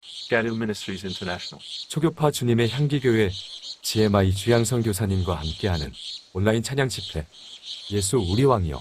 Gadu Ministries International. 초교파 주님의 향기교회 GMI 주양성 교사님과 함께하는 온라인 찬양 집회 예수 우리 왕이여.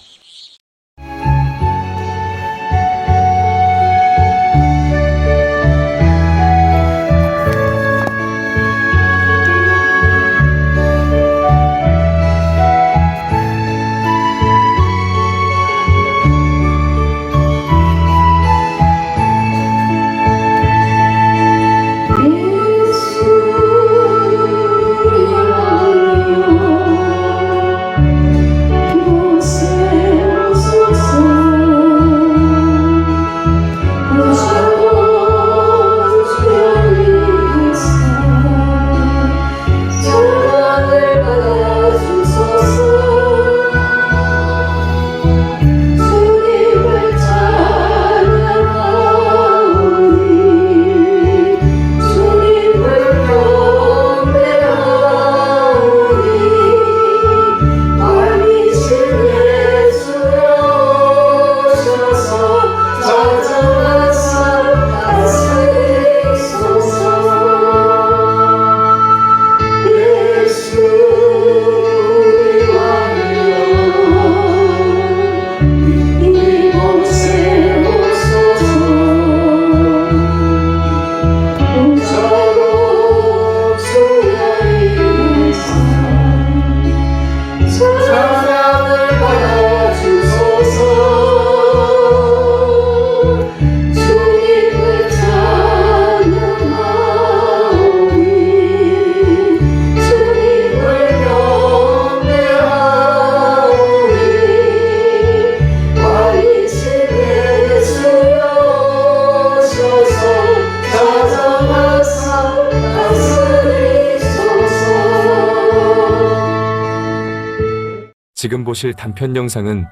지금 보실 단편 영상은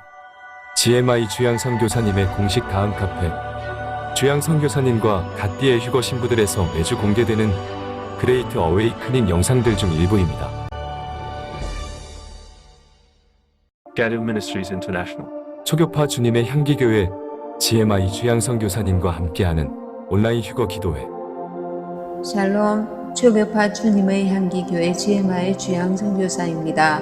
GMI 주양성 교사님의 공식 다음 카페 주양성 교사님과 갓디의 휴거 신부들에서 매주 공개되는 그레이트 어웨이크닝 영상들 중 일부입니다. Gadu Ministries International. 초교파 주님의 향기교회 GMI 주양성 교사님과 함께하는 온라인 휴거 기도회. 샬롬, 초교파 주님의 향기교회 GMI 주양성 교사입니다.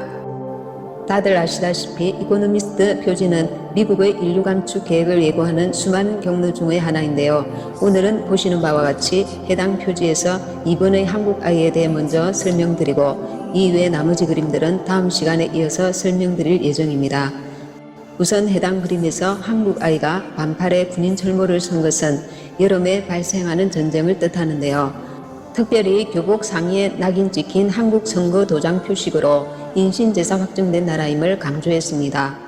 다들 아시다시피 이코노미스트 표지는 미국의 인류 감축 계획을 예고하는 수많은 경로 중의 하나인데요. 오늘은 보시는 바와 같이 해당 표지에서 이번의 한국 아이에 대해 먼저 설명드리고 이외의 나머지 그림들은 다음 시간에 이어서 설명드릴 예정입니다. 우선 해당 그림에서 한국 아이가 반팔에 군인 철모를 쓴 것은 여름에 발생하는 전쟁을 뜻하는데요. 특별히 교복 상의에 낙인 찍힌 한국 선거 도장 표식으로 인신제사 확정된 나라임을 강조했습니다.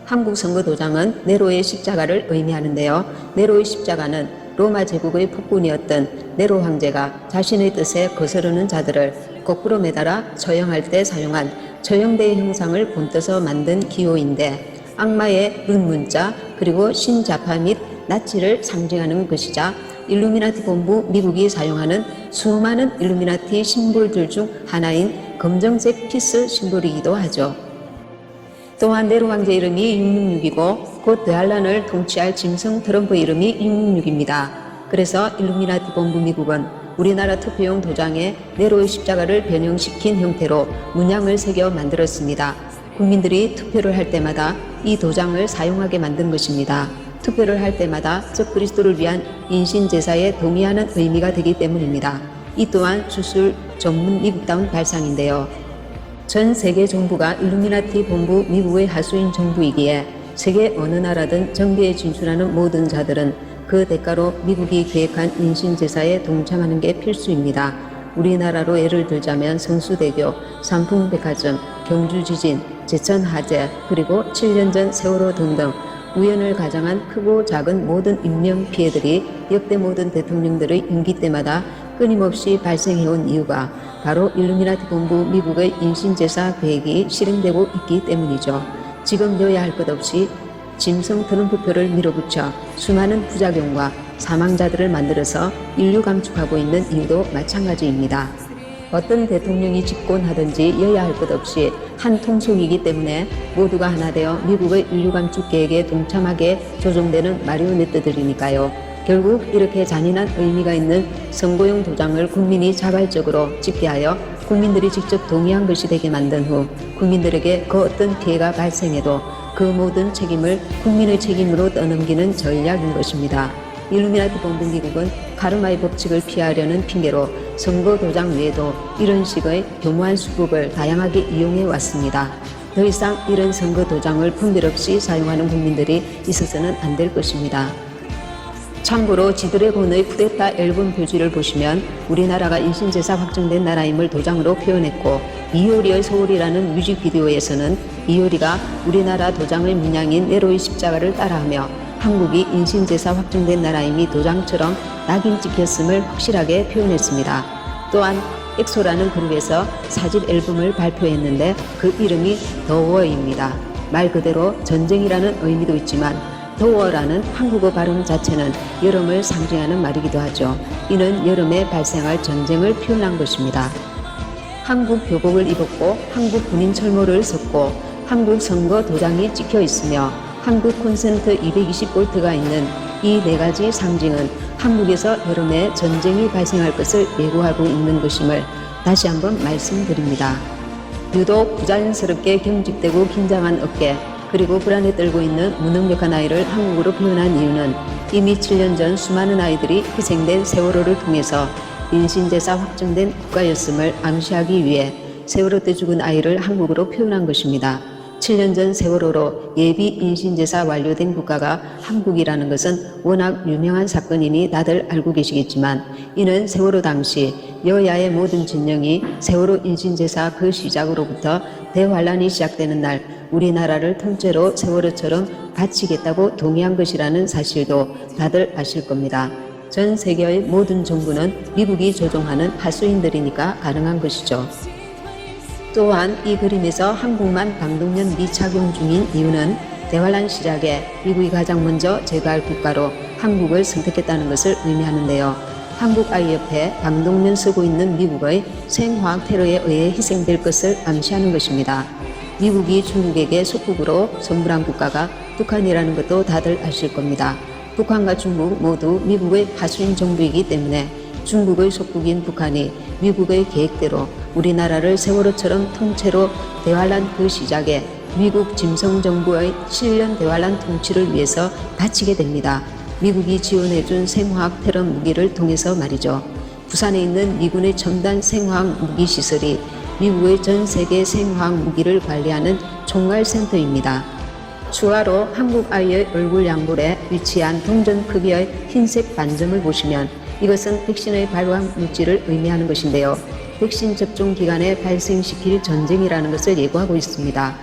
한국 선거 도장은 네로의 십자가를 의미하는데요. 네로의 십자가는 로마 제국의 폭군이었던 네로 황제가 자신의 뜻에 거스르는 자들을 거꾸로 매달아 처형할 때 사용한 처형대의 형상을 본떠서 만든 기호인데 악마의 룬문자 그리고 신자파 및 나치를 상징하는 것이자 일루미나티 본부 미국이 사용하는 수많은 일루미나티 심볼들 중 하나인 검정색 피스 심볼이기도 하죠. 또한 네로 황제 이름이 666이고 곧 대한란을 통치할 짐승 트럼프 이름이 666입니다. 그래서 일루미나티 본부 미국은 우리나라 투표용 도장에 네로의 십자가를 변형시킨 형태로 문양을 새겨 만들었습니다. 국민들이 투표를 할 때마다 이 도장을 사용하게 만든 것입니다. 투표를 할 때마다 적그리스도를 위한 인신제사에 동의하는 의미가 되기 때문입니다. 이 또한 주술 전문 미국다운 발상인데요. 전 세계 정부가 일루미나티 본부 미국의 하수인 정부이기에 세계 어느 나라든 정계에 진출하는 모든 자들은 그 대가로 미국이 계획한 인신제사에 동참하는 게 필수입니다. 우리나라로 예를 들자면 성수대교, 삼풍백화점, 경주지진, 제천화재, 그리고 7년 전 세월호 등등 우연을 가장한 크고 작은 모든 인명피해들이 역대 모든 대통령들의 임기 때마다 끊임없이 발생해온 이유가 바로 일루미나티 본부 미국의 인신제사 계획이 실행되고 있기 때문이죠. 지금 여야 할 것 없이 짐승 트럼프표를 밀어붙여 수많은 부작용과 사망자들을 만들어서 인류 감축하고 있는 이유도 마찬가지입니다. 어떤 대통령이 집권하든지 여야 할 것 없이 한 통속이기 때문에 모두가 하나 되어 미국의 인류 감축 계획에 동참하게 조종되는 마리오네트들이니까요. 결국 이렇게 잔인한 의미가 있는 선거용 도장을 국민이 자발적으로 찍게 하여 국민들이 직접 동의한 것이 되게 만든 후 국민들에게 그 어떤 피해가 발생해도 그 모든 책임을 국민의 책임으로 떠넘기는 전략인 것입니다. 일루미나티 본부 미국은 카르마의 법칙을 피하려는 핑계로 선거 도장 외에도 이런 식의 교묘한 수법을 다양하게 이용해 왔습니다. 더 이상 이런 선거 도장을 분별 없이 사용하는 국민들이 있어서는 안 될 것입니다. 참고로 지드래곤의 쿠데타 앨범 표지를 보시면 우리나라가 인신제사 확정된 나라임을 도장으로 표현했고 이효리의 서울이라는 뮤직비디오에서는 이효리가 우리나라 도장의 문양인 네로의 십자가를 따라하며 한국이 인신제사 확정된 나라임이 도장처럼 낙인 찍혔음을 확실하게 표현했습니다. 또한 엑소라는 그룹에서 4집 앨범을 발표했는데 그 이름이 더워입니다. 말 그대로 전쟁이라는 의미도 있지만 더워라는 한국어 발음 자체는 여름을 상징하는 말이기도 하죠. 이는 여름에 발생할 전쟁을 표현한 것입니다. 한국 교복을 입었고 한국 군인 철모를 썼고 한국 선거 도장이 찍혀 있으며 한국 콘센트 220볼트가 있는 이 네 가지 상징은 한국에서 여름에 전쟁이 발생할 것을 예고하고 있는 것임을 다시 한번 말씀드립니다. 유독 부자연스럽게 경직되고 긴장한 어깨 그리고 불안에 떨고 있는 무능력한 아이를 한국어로 표현한 이유는 이미 7년 전 수많은 아이들이 희생된 세월호를 통해서 인신제사 확정된 국가였음을 암시하기 위해 세월호 때 죽은 아이를 한국어로 표현한 것입니다. 7년 전 세월호로 예비 인신제사 완료된 국가가 한국이라는 것은 워낙 유명한 사건이니 다들 알고 계시겠지만 이는 세월호 당시 여야의 모든 진영이 세월호 인신제사 그 시작으로부터 대환란이 시작되는 날 우리나라를 통째로 세월호처럼 바치겠다고 동의한 것이라는 사실도 다들 아실 겁니다. 전 세계의 모든 정부는 미국이 조종하는 하수인들이니까 가능한 것이죠. 또한 이 그림에서 한국만 방독면 미착용 중인 이유는 대환란 시작에 미국이 가장 먼저 제거할 국가로 한국을 선택했다는 것을 의미하는데요. 한국아이협회 방독면 쓰고 있는 미국의 생화학 테러에 의해 희생될 것을 암시하는 것입니다. 미국이 중국에게 속국으로 선물한 국가가 북한이라는 것도 다들 아실 겁니다. 북한과 중국 모두 미국의 하수인 정부이기 때문에 중국의 속국인 북한이 미국의 계획대로 우리나라를 세월호처럼 통째로 대환란 그 시작에 미국 짐승정부의 7년 대환란 통치를 위해서 바치게 됩니다. 미국이 지원해준 생화학 테러 무기를 통해서 말이죠. 부산에 있는 미군의 첨단 생화학 무기 시설이 미국의 전 세계 생화학 무기를 관리하는 총괄센터입니다. 추가로 한국 아이의 얼굴 양볼에 위치한 동전 크기의 흰색 반점을 보시면 이것은 백신의 발광 물질을 의미하는 것인데요. 백신 접종 기간에 발생시킬 전쟁이라는 것을 예고하고 있습니다.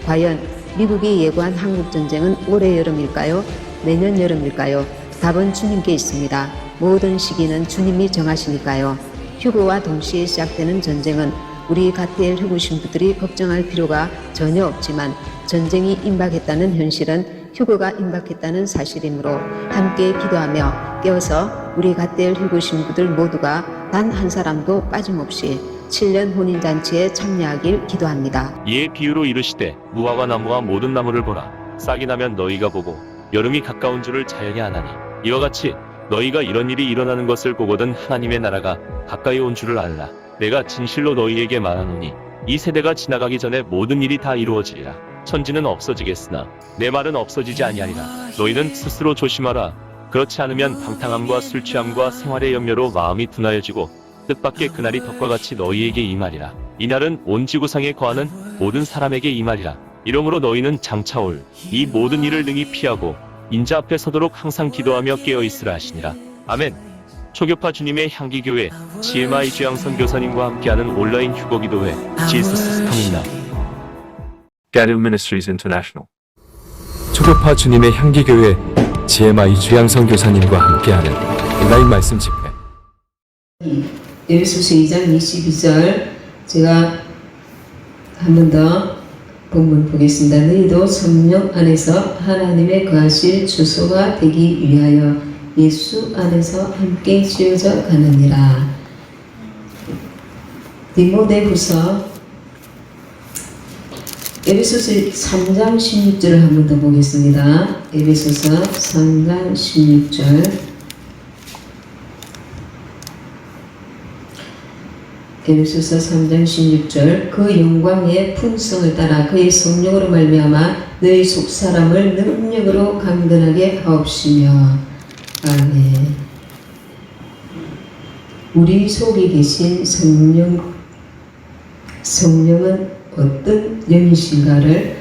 과연 미국이 예고한 한국 전쟁은 올해 여름일까요? 내년 여름일까요? 답은 주님께 있습니다. 모든 시기는 주님이 정하시니까요. 휴거와 동시에 시작되는 전쟁은 우리 가티엘 휴거 신부들이 걱정할 필요가 전혀 없지만 전쟁이 임박했다는 현실은 휴거가 임박했다는 사실이므로 함께 기도하며 깨어서 우리 가티엘 휴거 신부들 모두가 단 한 사람도 빠짐없이 7년 혼인잔치에 참여하길 기도합니다. 이에 비유로 이르시되 무화과 나무와 모든 나무를 보라. 싹이 나면 너희가 보고 여름이 가까운 줄을 자연히 아나니 이와 같이 너희가 이런 일이 일어나는 것을 보거든 하나님의 나라가 가까이 온 줄을 알라. 내가 진실로 너희에게 말하노니 이 세대가 지나가기 전에 모든 일이 다 이루어지리라. 천지는 없어지겠으나 내 말은 없어지지 아니하리라. 너희는 스스로 조심하라. 그렇지 않으면 방탕함과 술취함과 생활의 염려로 마음이 둔하여지고 뜻밖의 그날이 덕과 같이 너희에게 임하리라. 이날은 온 지구상에 거하는 모든 사람에게 임하리라. 이러므로 너희는 장차 올 이 모든 일을 능히 피하고 인자 앞에 서도록 항상 기도하며 깨어있으라 하시니라. 아멘. 초교파 주님의 향기교회 GMI 주양선 교사님과 함께하는 온라인 휴거기도회 지스스 스타입니다. Garu Ministries International. 초교파 주님의 향기교회 GMI 주양선 교사님과 함께하는 온라인 말씀 집회. 에베소서 2장 22절 제가 한 번 더 본문 보겠습니다. 너희도 성령 안에서 하나님의 거하실 주소가 되기 위하여 예수 안에서 함께 지어져 가느니라. 디모데후서 에베소서 3장 16절을 한 번 더 보겠습니다. 에베소서 3장 16절 에베소서 3장 16절 그 영광의 풍성을 따라 그의 성령으로 말미암아 너희 속사람을 능력으로 강건하게 하옵시며. 아멘. 우리 속에 계신 성령은 어떤 영이신가를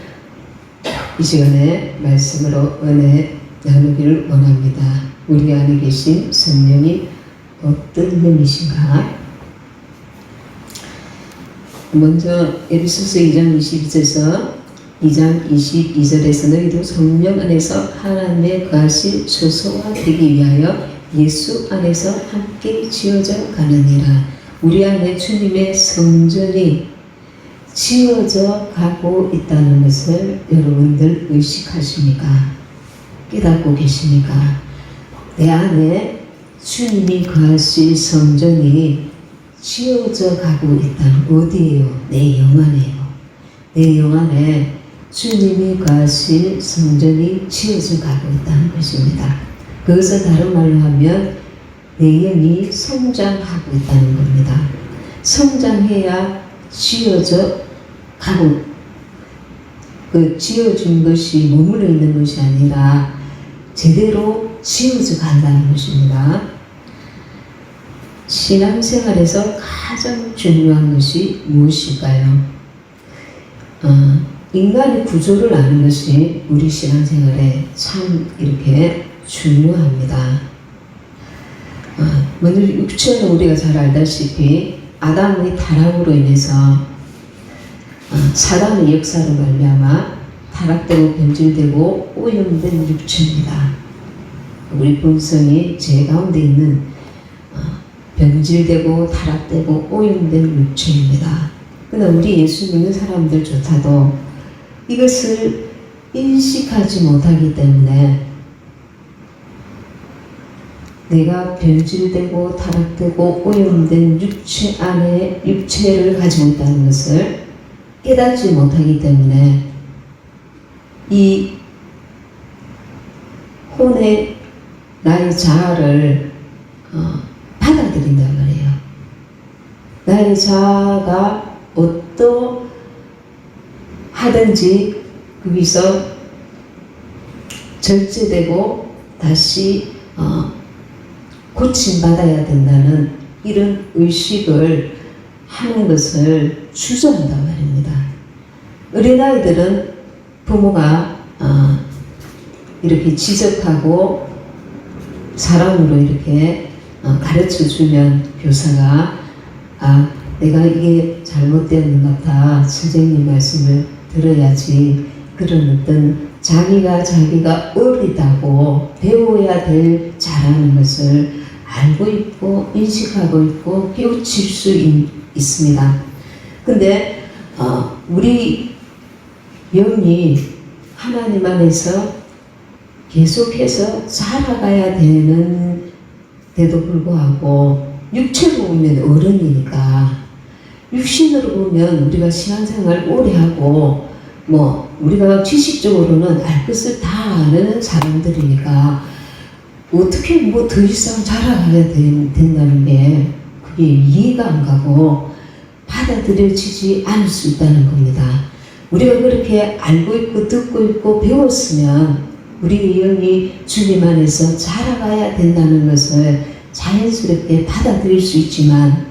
이 시간에 말씀으로 은혜 나누기를 원합니다. 우리 안에 계신 성령이 어떤 영이신가? 먼저 에베소서 2장 22절에서 2장 22절에서 너희도 성령 안에서 하나님의 거하실 소소가 되기 위하여 예수 안에서 함께 지어져 가느니라. 우리 안에 주님의 성전이 지어져 가고 있다는 것을 여러분들 의식하십니까? 깨닫고 계십니까? 내 안에 주님이 거하실 성전이 지어져 가고 있다는, 어디에요? 내 영 안에요. 내 영 안에 주님이 거하실 성전이 지어져 가고 있다는 것입니다. 그것을 다른 말로 하면 내 영이 성장하고 있다는 겁니다. 성장해야 지어져 가고, 지어준 것이 머물러 있는 것이 아니라 제대로 지어져 간다는 것입니다. 신앙생활에서 가장 중요한 것이 무엇일까요? 인간의 구조를 아는 것이 우리 신앙생활에 참 이렇게 중요합니다. 먼저 육체는 우리가 잘 알다시피 아담의 타락으로 인해서 사단의 역사로 말미암아 타락되고 변질되고 오염된 육체입니다. 우리 본성이 제 가운데 있는 변질되고 타락되고 오염된 육체입니다. 그러나 우리 예수 믿는 사람들조차도 이것을 인식하지 못하기 때문에 내가 변질되고 타락되고 오염된 육체 안에 육체를 가지고 있다는 것을 깨닫지 못하기 때문에 이 혼의 나의 자아를 받아들인단 말이에요. 나의 자아가 어떠하든지 거기서 절제되고 다시 고침받아야 된다는 이런 의식을 하는 것을 주저한단 말입니다. 어린아이들은 부모가 이렇게 지적하고 사랑으로 이렇게 가르쳐주면 교사가 내가 이게 잘못된 것 같아 선생님 말씀을 들어야지, 그런 어떤 자기가 어리다고 배워야 될 잘하는 것을 알고 있고 인식하고 있고 깨우칠 수 있습니다. 근데 우리 영이 하나님 안에서 계속해서 자라가야 되는데도 불구하고 육체로 보면 어른이니까, 육신으로 보면 우리가 신앙생활 오래 하고 우리가 지식적으로는 알 것을 다 아는 사람들이니까 어떻게 더 이상 자라가야 된다는 게 그게 이해가 안 가고 받아들여지지 않을 수 있다는 겁니다. 우리가 그렇게 알고 있고 듣고 있고 배웠으면 우리 영이 주님 안에서 자라가야 된다는 것을 자연스럽게 받아들일 수 있지만,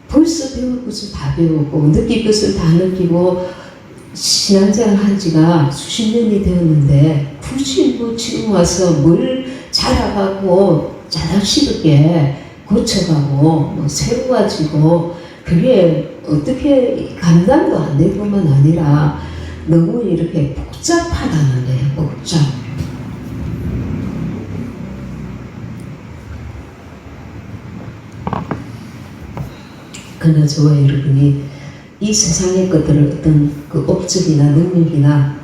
벌써 배울 것을 다 배우고 느낄 것을 다 느끼고 신앙생활 한 지가 수십 년이 되었는데 굳이 지금 와서 뭘 자라가고 자랑스럽게 고쳐가고 새로워지고 그게 어떻게 감당도 안 될 뿐만 아니라 너무 이렇게 복잡하다는 거예요. 복잡. 그러나 저와 여러분이 이 세상의 것들을 어떤 그 업적이나 능력이나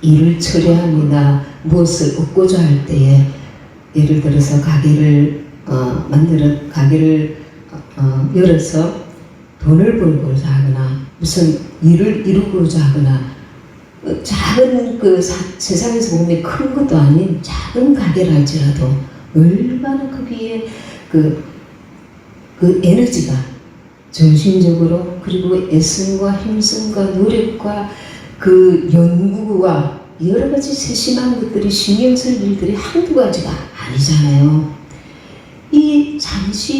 일을 처리함이나 무엇을 얻고자 할 때에, 예를 들어서 가게를 열어서 돈을 벌고자 하거나 무슨 일을 이루고자 하거나 작은 세상에서 보면 큰 것도 아닌 작은 가게를 할지라도 얼마나 거기에 그 에너지가 정신적으로 그리고 애씀과 힘씀과 노력과 그 연구와 여러 가지 세심한 것들이 신경 쓸 일들이 한두 가지가 아니잖아요. 이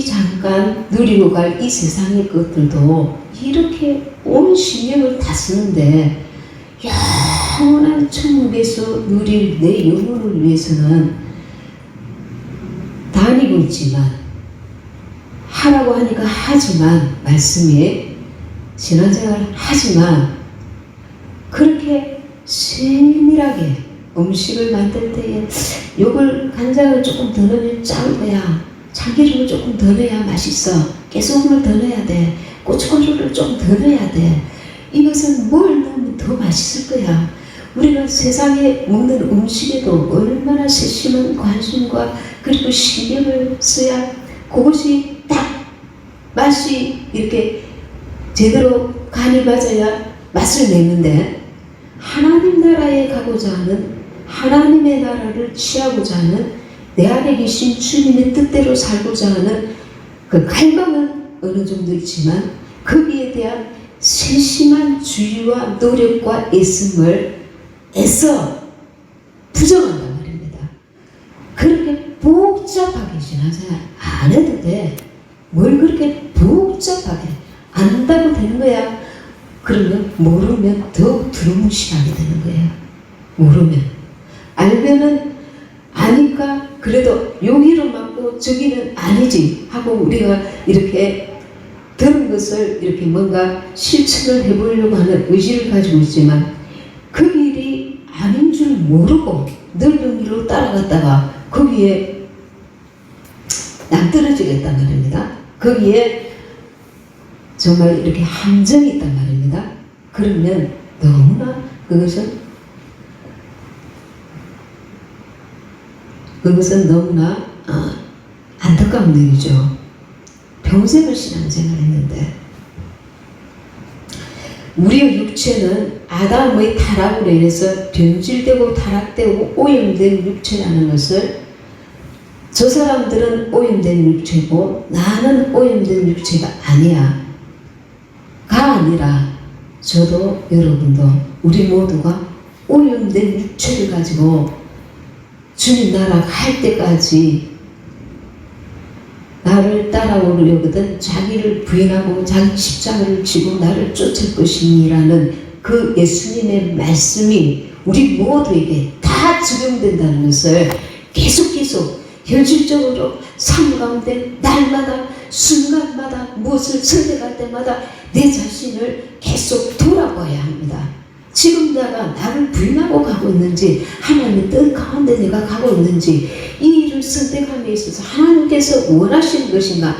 잠깐 누리고 갈 이 세상의 것들도 이렇게 온 신경을 다 쓰는데 영원한 천국에서 누릴 내 영혼을 위해서는 다니고 있지만 하라고 하니까 하지만 말씀에 신앙생활 하지만 그렇게 세밀하게 음식을 만들 때에 요걸 간장을 조금 더 넣으면 짠 거야. 참기름을 조금 더 넣어야 맛있어. 깨소금을 더 넣어야 돼. 고춧가루를 좀 더 넣어야 돼. 이것은 뭘 넣으면 더 맛있을 거야. 우리가 세상에 먹는 음식에도 얼마나 세심한 관심과 그리고 신경을 써야 그것이 딱 맛이 이렇게 제대로 간이 맞아야 맛을 내는데 하나님 나라에 가고자 하는 하나님의 나라를 취하고자 하는 내 안에 계신 주님의 뜻대로 살고자 하는 그 갈망은 어느 정도 있지만 거기에 대한 세심한 주의와 노력과 애씀을 애써 부정한단 말입니다. 그렇게 복잡하게 신앙생활 안 해도 돼. 뭘 그렇게 복잡하게 안다고 되는 거야. 그러면 모르면 더욱 두루뭉실하게 되는 거예요. 모르면. 알면은 아니까 그래도 여기로 맞고 저기는 아니지 하고 우리가 이렇게 들은 것을 이렇게 뭔가 실천을 해보려고 하는 의지를 가지고 있지만 그 길이 아닌 줄 모르고 늙은이로 따라갔다가 거기에 낭떠러지겠단 말입니다. 거기에 정말 이렇게 함정이 있단 말입니다. 그러면 너무나 그것은 너무나 안타까운 일이죠. 평생을 신앙생활 했는데 우리의 육체는 아담의 타락으로 인해서 변질되고 타락되고 오염된 육체라는 것을 저 사람들은 오염된 육체고 나는 오염된 육체가 아니야. 가 아니라 저도 여러분도 우리 모두가 오염된 육체를 가지고 주님 나라 갈 때까지 나를 따라오려거든 자기를 부인하고 자기 십자가를 지고 나를 쫓을 것이니라는 그 예수님의 말씀이 우리 모두에게 다 적용된다는 것을 계속 현실적으로 삶 가운데 날마다 순간마다 무엇을 선택할 때마다 내 자신을 계속 돌아봐야 합니다. 지금 내가 나를 부인하고 가고 있는지 하나님의 뜻 가운데 내가 가고 있는지 이 일을 선택함에 있어서 하나님께서 원하시는 것인가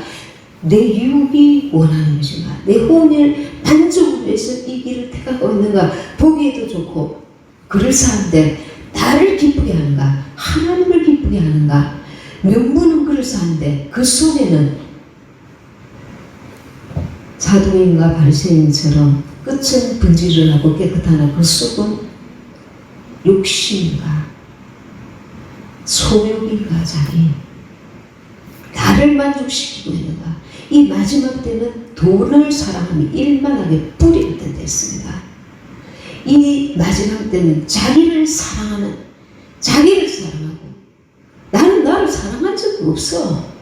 내 유익이 원하는 것인가 내 혼을 만족을 위해서 이 길을 택하고 있는가 보기에도 좋고 그럴싸한데 나를 기쁘게 하는가 하나님을 기쁘게 하는가 명분은 그럴싸한데 그 속에는 사도인과 바리새인처럼 끝은 분질을 하고 깨끗하나 그 속은 욕심과 소욕인가 자기 나를 만족시키고 있는가 이 마지막 때는 돈을 사랑하며 일만하게 뿌리를 때 됐습니다. 이 마지막 때는 자기를 사랑하고 나는 나를 사랑한 적이 없어.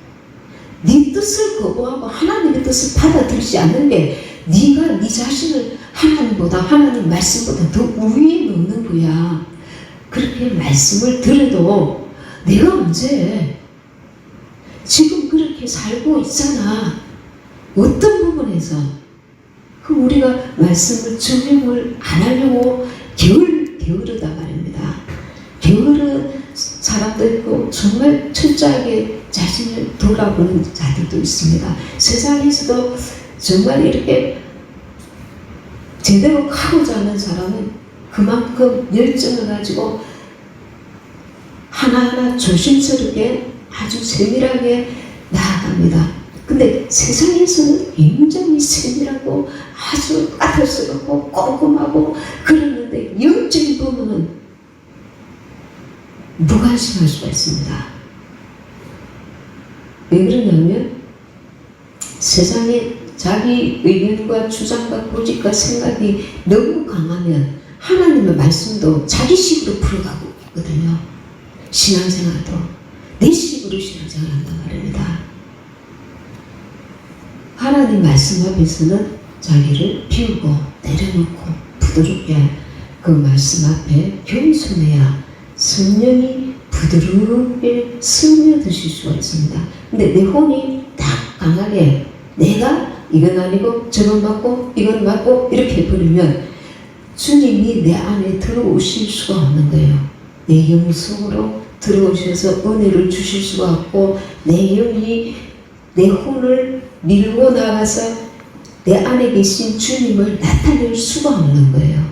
네 뜻을 거부하고 하나님의 뜻을 받아들이지 않는 게 네가 네 자신을 하나님보다 하나님 말씀보다 더 우위에 놓는 거야. 그렇게 말씀을 들어도 내가 언제 지금 그렇게 살고 있잖아. 어떤 부분에서 그 우리가 말씀을 적용을 안 하려고 게으르다 말입니다. 게으른 사람도 있고 정말 철저하게 자신을 돌아보는 자들도 있습니다. 세상에서도 정말 이렇게 제대로 가고자 하는 사람은 그만큼 열정을 가지고 하나하나 조심스럽게 아주 세밀하게 나아갑니다. 근데 세상에서는 굉장히 세밀하고 아주 까탈스럽고 꼼꼼하고 그러는데 영적인 부분은 무관심할 수가 있습니다. 왜 그러냐면 세상에 자기 의견과 주장과 고집과 생각이 너무 강하면 하나님의 말씀도 자기식으로 풀어가고 있거든요. 신앙생활도 내 식으로 신앙생활 한단 말입니다. 하나님 말씀 앞에서는 자기를 비우고 내려놓고 부드럽게 그 말씀 앞에 겸손해야 성령이 부드럽게 스며드실 수가 있습니다. 근데 내 혼이 딱 강하게 내가 이건 아니고 저건 맞고 이건 맞고 이렇게 해버리면 주님이 내 안에 들어오실 수가 없는 거예요. 내 영 속으로 들어오셔서 은혜를 주실 수가 없고 내 영이 내 혼을 밀고 나가서 내 안에 계신 주님을 나타낼 수가 없는 거예요.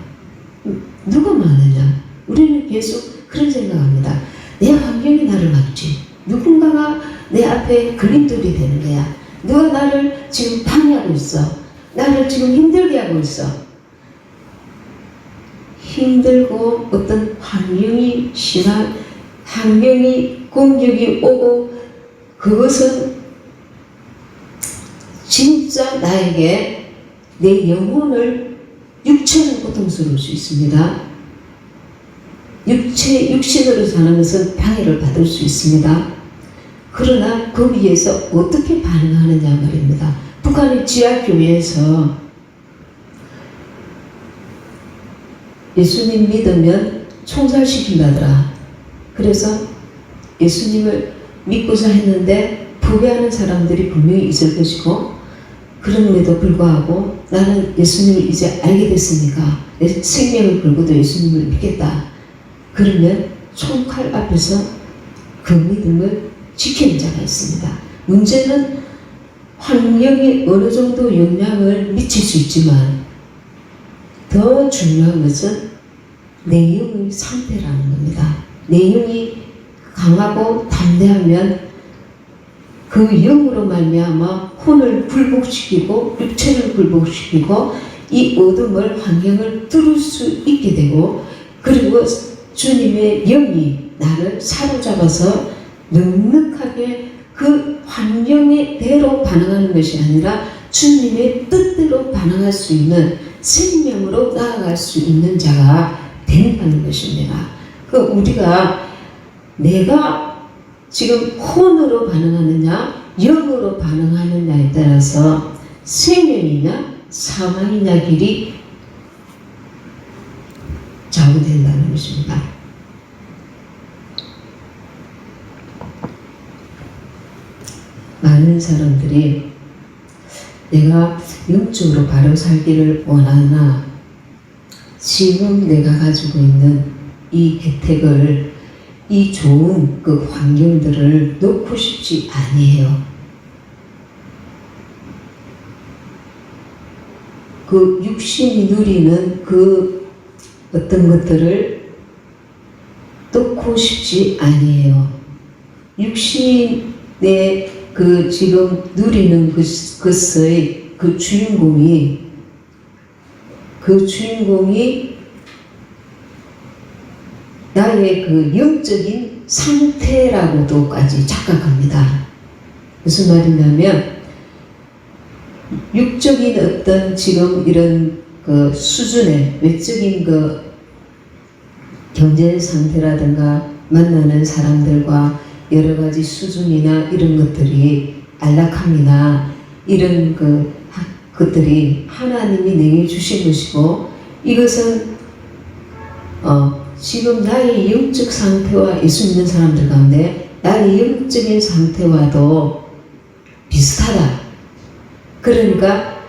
누가 막느냐? 우리는 계속 그런 생각합니다. 내 환경이 나를 막지. 누군가가 내 앞에 걸림돌이 되는 거야. 누가 나를 지금 방해하고 있어. 나를 지금 힘들게 하고 있어. 힘들고 어떤 환경이 공격이 오고 그것은 진짜 나에게 내 영혼을 육체는 고통스러울 수 있습니다. 육신으로 사는 것은 방해를 받을 수 있습니다. 그러나 거기에서 어떻게 반응하느냐 말입니다. 북한의 지하교회에서 예수님 믿으면 총살시킨다더라. 그래서 예수님을 믿고자 했는데 부배하는 사람들이 분명히 있을 것이고 그럼에도 불구하고 나는 예수님을 이제 알게 됐으니까 내 생명을 걸고도 예수님을 믿겠다. 그러면 총칼 앞에서 그 믿음을 지키는 자가 있습니다. 문제는 환경이 어느 정도 영향을 미칠 수 있지만 더 중요한 것은 내 영의 상태라는 겁니다. 내 영이 강하고 담대하면 그 영으로 말미암아 혼을 굴복시키고 육체를 굴복시키고 이 어둠을 환경을 뚫을 수 있게 되고 그리고 주님의 영이 나를 사로잡아서 넉넉하게 그 환경의 대로 반응하는 것이 아니라 주님의 뜻대로 반응할 수 있는 생명으로 나아갈 수 있는 자가 된다는 것입니다. 우리가 내가 지금 혼으로 반응하느냐 영으로 반응하느냐에 따라서 생명이냐 사망이냐 길이 좌우된다는 것입니다. 많은 사람들이 내가 영적으로 바로 살기를 원하나 지금 내가 가지고 있는 이 혜택을 이 좋은 그 환경들을 놓고 싶지 아니에요. 그 육신이 누리는 그 어떤 것들을 놓고 싶지 아니에요. 육신의 그 지금 누리는 것의 그 주인공이 나의 그 영적인 상태라고도까지 착각합니다. 무슨 말이냐면 육적인 어떤 지금 이런 그 수준의 외적인 그 경제 상태라든가 만나는 사람들과 여러 가지 수준이나 이런 것들이 안락함이나 이런 것들이 하나님이 내게 주신 것이고 이것은 지금 나의 영적 상태와 예수 믿는 사람들 가운데 나의 영적인 상태와도 비슷하다. 그러니까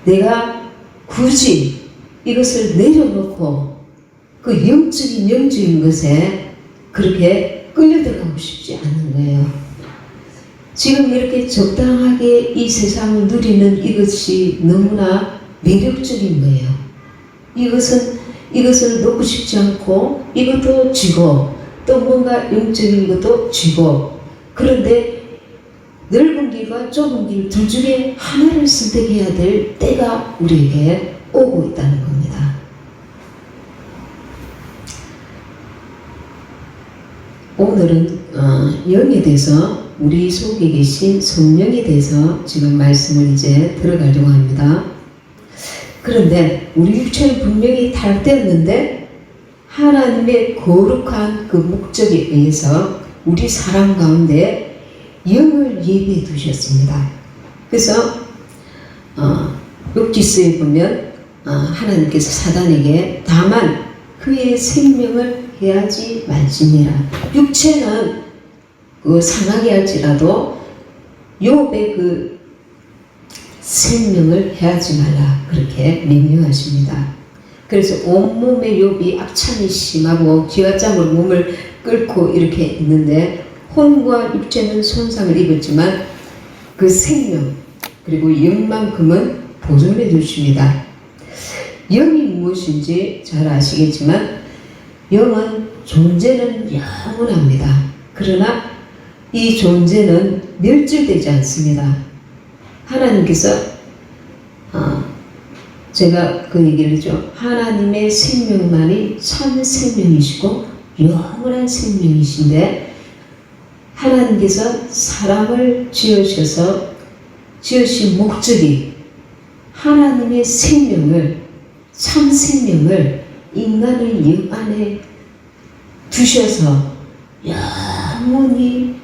내가 굳이 이것을 내려놓고 그 영적인 것에 그렇게 끌려들어가고 싶지 않는 거예요. 지금 이렇게 적당하게 이 세상을 누리는 이것이 너무나 매력적인 거예요. 이것을 놓고 싶지 않고 이것도 쥐고 또 뭔가 영적인 것도 쥐고 그런데 넓은 길과 좁은 길 둘 중에 하나를 선택해야 될 때가 우리에게 오고 있다는 겁니다. 오늘은 영에 대해서 우리 속에 계신 성령에 대해서 지금 말씀을 이제 들어가려고 합니다. 그런데 우리 육체는 분명히 타락되었는데 하나님의 거룩한 그 목적에 의해서 우리 사람 가운데 영을 예비해 두셨습니다. 그래서 욥기서에 보면 하나님께서 사단에게 다만 그의 생명을 해하지 말지니라. 육체는 그 상하게 할지라도 욥의 그 생명을 해하지 말라 그렇게 명령하십니다. 그래서 온몸의 욥이 악찬이 심하고 기와장으로 몸을 끓고 이렇게 있는데 혼과 육체는 손상을 입었지만 그 생명 그리고 영만큼은 보존해 주십니다. 영이 무엇인지 잘 아시겠지만 영은 존재는 영원합니다. 그러나 이 존재는 멸절되지 않습니다. 하나님께서 제가 그 얘기를 했죠. 하나님의 생명만이 참 생명이시고 영원한 생명이신데 하나님께서 사람을 지으신 목적이 하나님의 생명을 참 생명을 인간의 영 안에 두셔서 영원히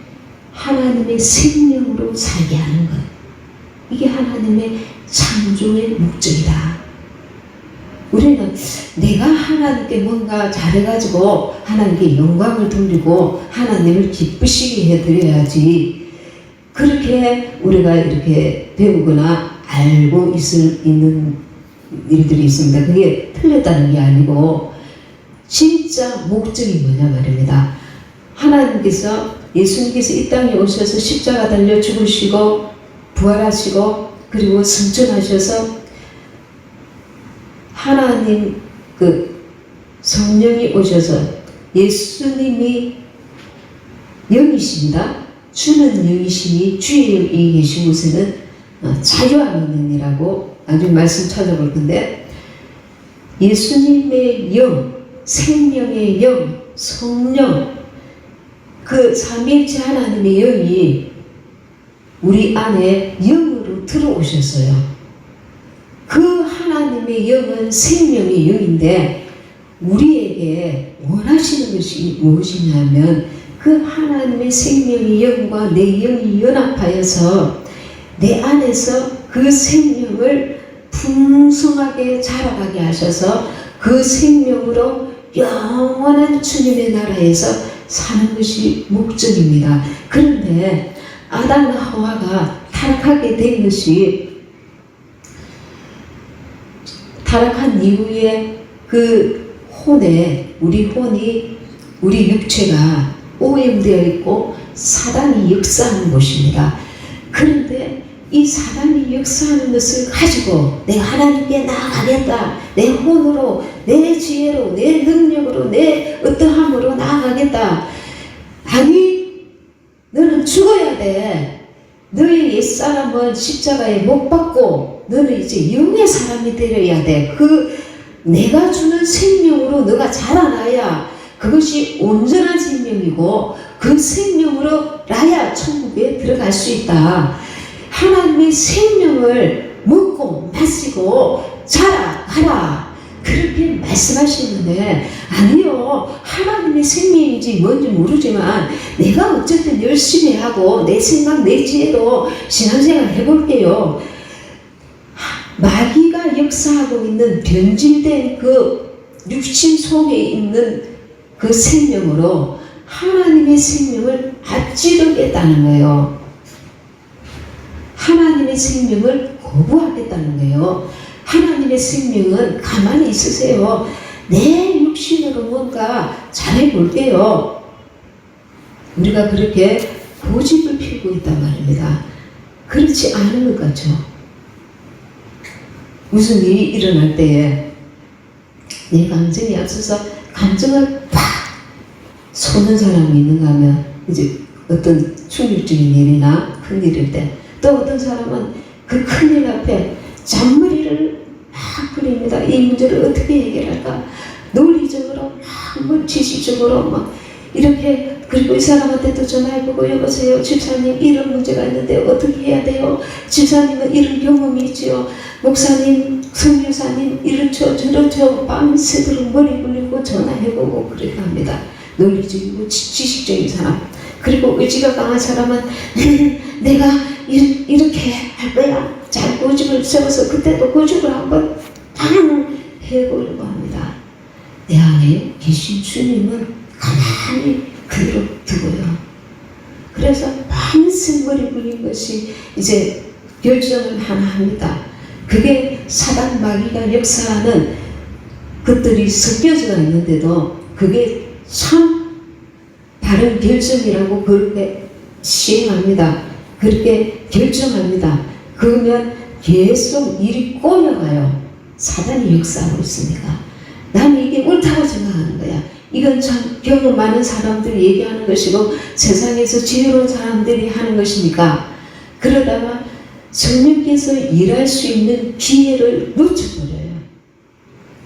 하나님의 생명으로 살게 하는 것. 이게 하나님의 창조의 목적이다. 우리는 내가 하나님께 뭔가 잘해가지고 하나님께 영광을 돌리고 하나님을 기쁘시게 해드려야지. 그렇게 우리가 이렇게 배우거나 알고 있는 일들이 있습니다. 그게 틀렸다는 게 아니고 진짜 목적이 뭐냐 말입니다. 하나님께서 예수님께서 이 땅에 오셔서 십자가 달려 죽으시고 부활하시고 그리고 승천하셔서 하나님 그 성령이 오셔서 예수님이 영이십니다. 주는 영이시니 주의 영이 계신 곳에는 자유함이 있느니라고 나중에 말씀 찾아볼 건데 예수님의 영, 생명의 영, 성령 그 삼위일체 하나님의 영이 우리 안에 영으로 들어오셨어요. 그 하나님의 영은 생명의 영인데 우리에게 원하시는 것이 무엇이냐면 그 하나님의 생명의 영과 내 영이 연합하여서 내 안에서 그 생명을 풍성하게 자라가게 하셔서 그 생명으로 영원한 주님의 나라에서 사는 것이 목적입니다. 그런데 아담과 하와가 타락하게 된 것이 타락한 이후에 그 혼에 우리 육체가 오염되어 있고 사단이 역사하는 것입니다. 그런데 이 사단이 역사하는 것을 가지고 내가 하나님께 나아가겠다. 내 혼으로, 내 지혜로, 내 능력으로, 내 어떠함으로 나아가겠다. 아니, 너는 죽어야 돼. 너의 옛사람은 십자가에 못 박고 너는 이제 영의 사람이 되려야 돼. 그 내가 주는 생명으로 너가 자라나야 그것이 온전한 생명이고 그 생명으로 나야 천국에 들어갈 수 있다. 하나님의 생명을 먹고 마시고 자라가라. 그렇게 말씀하시는데 아니요. 하나님의 생명인지 뭔지 모르지만 내가 어쨌든 열심히 하고 내 생각 내 지혜로 신앙생활 해볼게요. 마귀가 역사하고 있는 변질된 그 육신 속에 있는 그 생명으로 하나님의 생명을 앞지르겠다는 거예요. 하나님의 생명을 거부하겠다는 거예요. 하나님의 생명은 가만히 있으세요. 내 육신으로 뭔가 잘해볼게요. 우리가 그렇게 고집을 피우고 있단 말입니다. 그렇지 않은 것 같죠. 무슨 일이 일어날 때에 내 감정이 앞서서 감정을 팍 쏘는 사람이 있는가 하면 이제 어떤 충격적인 일이나 큰일일 때 또 어떤 사람은 그 큰일 앞에 잔머리를 막 부립니다. 이 문제를 어떻게 해결할까? 논리적으로 막 지식적으로 막 이렇게 그리고 이 사람한테도 전화해보고 여보세요 집사님 이런 문제가 있는데 어떻게 해야 돼요? 집사님은 이런 경험이 있지요. 목사님 선교사님 이렇죠 저렇죠 밤새도록 머리 굴리고 전화해보고 그렇게 합니다. 논리적이고 지식적인 사람 그리고 의지가 강한 사람은 내가 이렇게 할 거야. 잘 고집을 세워서 그때도 고집을 한번 탕 해보려고 합니다. 내 안에 계신 주님은 가만히 그대로 두고요. 그래서 밤새 머리 굴린 것이 이제 결정을 하나 합니다. 그게 사단 마귀가 역사하는 것들이 섞여져 있는데도 그게 참 다른 결정이라고 그렇게 시행합니다. 그렇게 결정합니다. 그러면 계속 일이 꼬여가요. 사단이 역사하고 있으니까. 나는 이게 옳다고 생각하는 거야. 이건 참 경험 많은 사람들이 얘기하는 것이고 세상에서 지혜로운 사람들이 하는 것이니까 그러다가 성령께서 일할 수 있는 기회를 놓쳐버려요.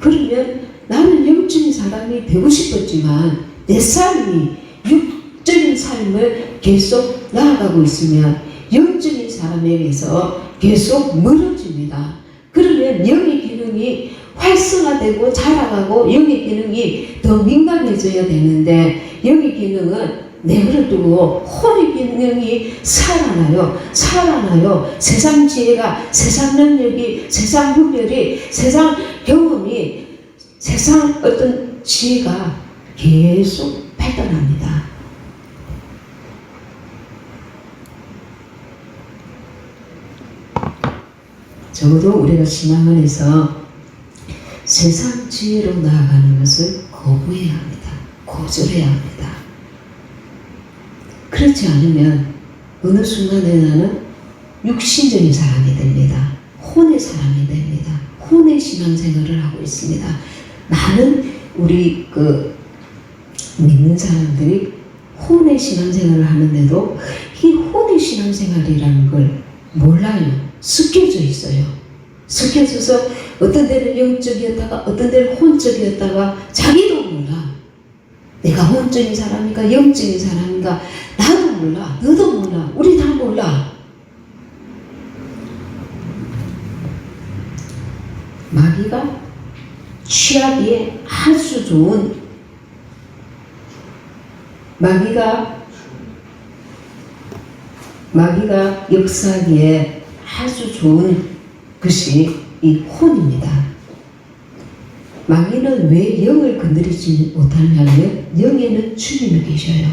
그러면 나는 영적인 사람이 되고 싶었지만 내 삶이 육적인 삶을 계속 나아가고 있으면 영적인 사람에게서 계속 멀어집니다. 그러면 영의 기능이 활성화되고 자라가고 영의 기능이 더 민감해져야 되는데 영의 기능은 내버려두고 혼의 기능이 살아나요. 세상 지혜가, 세상 능력이, 세상 분별이, 세상 경험이, 세상 어떤 지혜가 계속 발달합니다. 적어도 우리가 신앙 안에서 세상 지혜로 나아가는 것을 거부해야 합니다. 거절해야 합니다. 그렇지 않으면 어느 순간에 나는 육신적인 사람이 됩니다. 혼의 사람이 됩니다. 혼의 신앙생활을 하고 있습니다. 많은 우리 믿는 사람들이 혼의 신앙생활을 하는데도 이 혼의 신앙생활이라는 걸 몰라요. 섞여져 있어요. 섞여져서 어떤 데는 영적이었다가 어떤 데는 혼적이었다가 자기도 몰라. 내가 혼적인 사람인가 영적인 사람인가 나도 몰라. 너도 몰라. 우리 다 몰라. 마귀가 취하기에 아주 좋은 마귀가 역사하기에 아주 좋은 것이 이 혼입니다. 마귀는 왜 영을 건드리지 못하냐면 영에는 주님이 계셔요.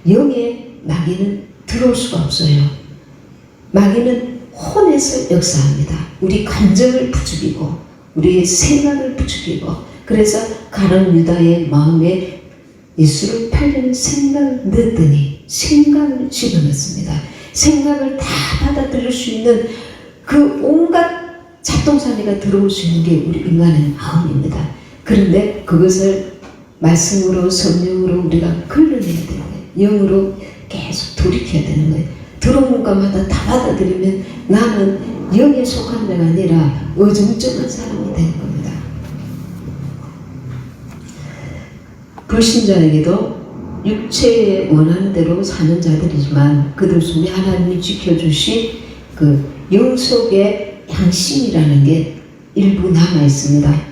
영에 마귀는 들어올 수가 없어요. 마귀는 혼에서 역사합니다. 우리 감정을 부추기고 우리의 생각을 부추기고 그래서 가룟 유다의 마음에 예수를 팔려는 생각을 넣었더니 생각을 집어넣습니다. 생각을 다 받아들일 수 있는 그 온갖 잡동사니가 들어올 수 있는 게 우리 인간의 마음입니다. 그런데 그것을 말씀으로 성령으로 우리가 걸러내야 되는 거예요. 영으로 계속 돌이켜야 되는 거예요. 들어오는 것마다 다 받아들이면 나는 영에 속한 자가 아니라 어정쩡한 사람이 되는 겁니다. 불신자에게도 육체에 원하는 대로 사는 자들이지만 그들 속에 하나님이 지켜주신 그 영 속에 양심이라는 게 일부 남아 있습니다.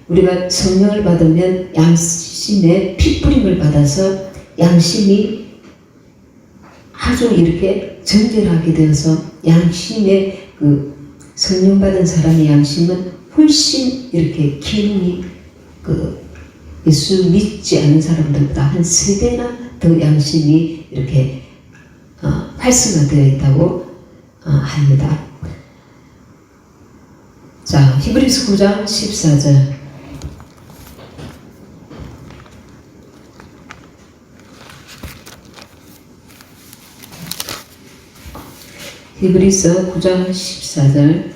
우리가 성령을 받으면 양심에 핏부림을 받아서 양심이 아주 이렇게 정결하게 되어서 양심에 그 성령 받은 사람의 양심은 훨씬 이렇게 기능이 예수 믿지 않는 사람들보다 한 3배나 더 양심이 이렇게 활성화되어 있다고 합니다. 자, 히브리서 9장 14절. 히브리서 9장 14절.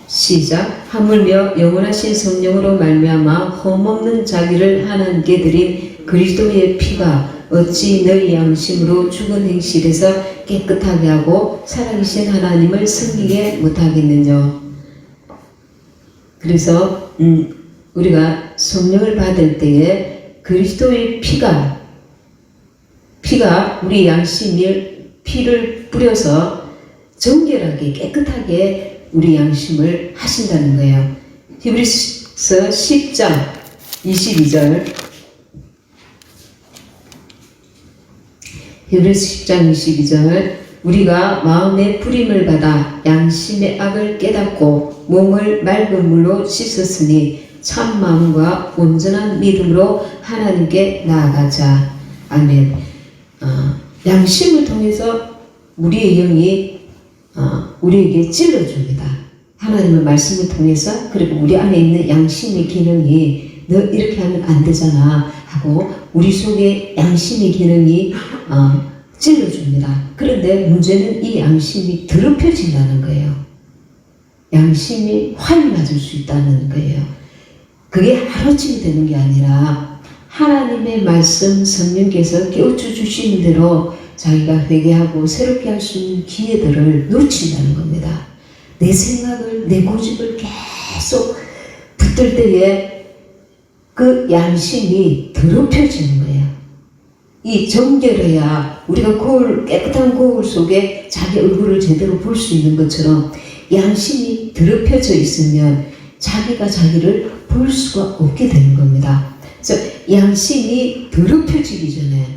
시작. 하물며 영원하신 성령으로 말미암아 험없는 자기를 하나님께 드린 그리스도의 피가 어찌 너희 양심으로 죽은 행실에서 깨끗하게 하고 살아계신 하나님을 섬기게 못하겠느냐. 그래서 우리가 성령을 받을 때에 그리스도의 피가 우리 양심을 피를 뿌려서 정결하게 깨끗하게 우리 양심을 하신다는 거예요. 히브리서 10장 22절 히브리서 10장 22절 우리가 마음의 부림을 받아 양심의 악을 깨닫고 몸을 맑은 물로 씻었으니 참 마음과 온전한 믿음으로 하나님께 나아가자. 아멘. 양심을 통해서 우리의 영이 우리에게 찔러줍니다. 하나님의 말씀을 통해서. 그리고 우리 안에 있는 양심의 기능이 너 이렇게 하면 안 되잖아 하고 우리 속에 양심의 기능이 찔러줍니다. 그런데 문제는 이 양심이 더럽혀진다는 거예요. 양심이 화를 맞을 수 있다는 거예요. 그게 하루아침에 되는 게 아니라 하나님의 말씀 성령께서 깨우쳐 주시는 대로 자기가 회개하고 새롭게 할 수 있는 기회들을 놓친다는 겁니다. 내 생각을, 내 고집을 계속 붙들 때에 그 양심이 더럽혀지는 거예요. 이 정결해야 우리가 깨끗한 거울 속에 자기 얼굴을 제대로 볼 수 있는 것처럼 양심이 더럽혀져 있으면 자기가 자기를 볼 수가 없게 되는 겁니다. 그래서 양심이 더럽혀지기 전에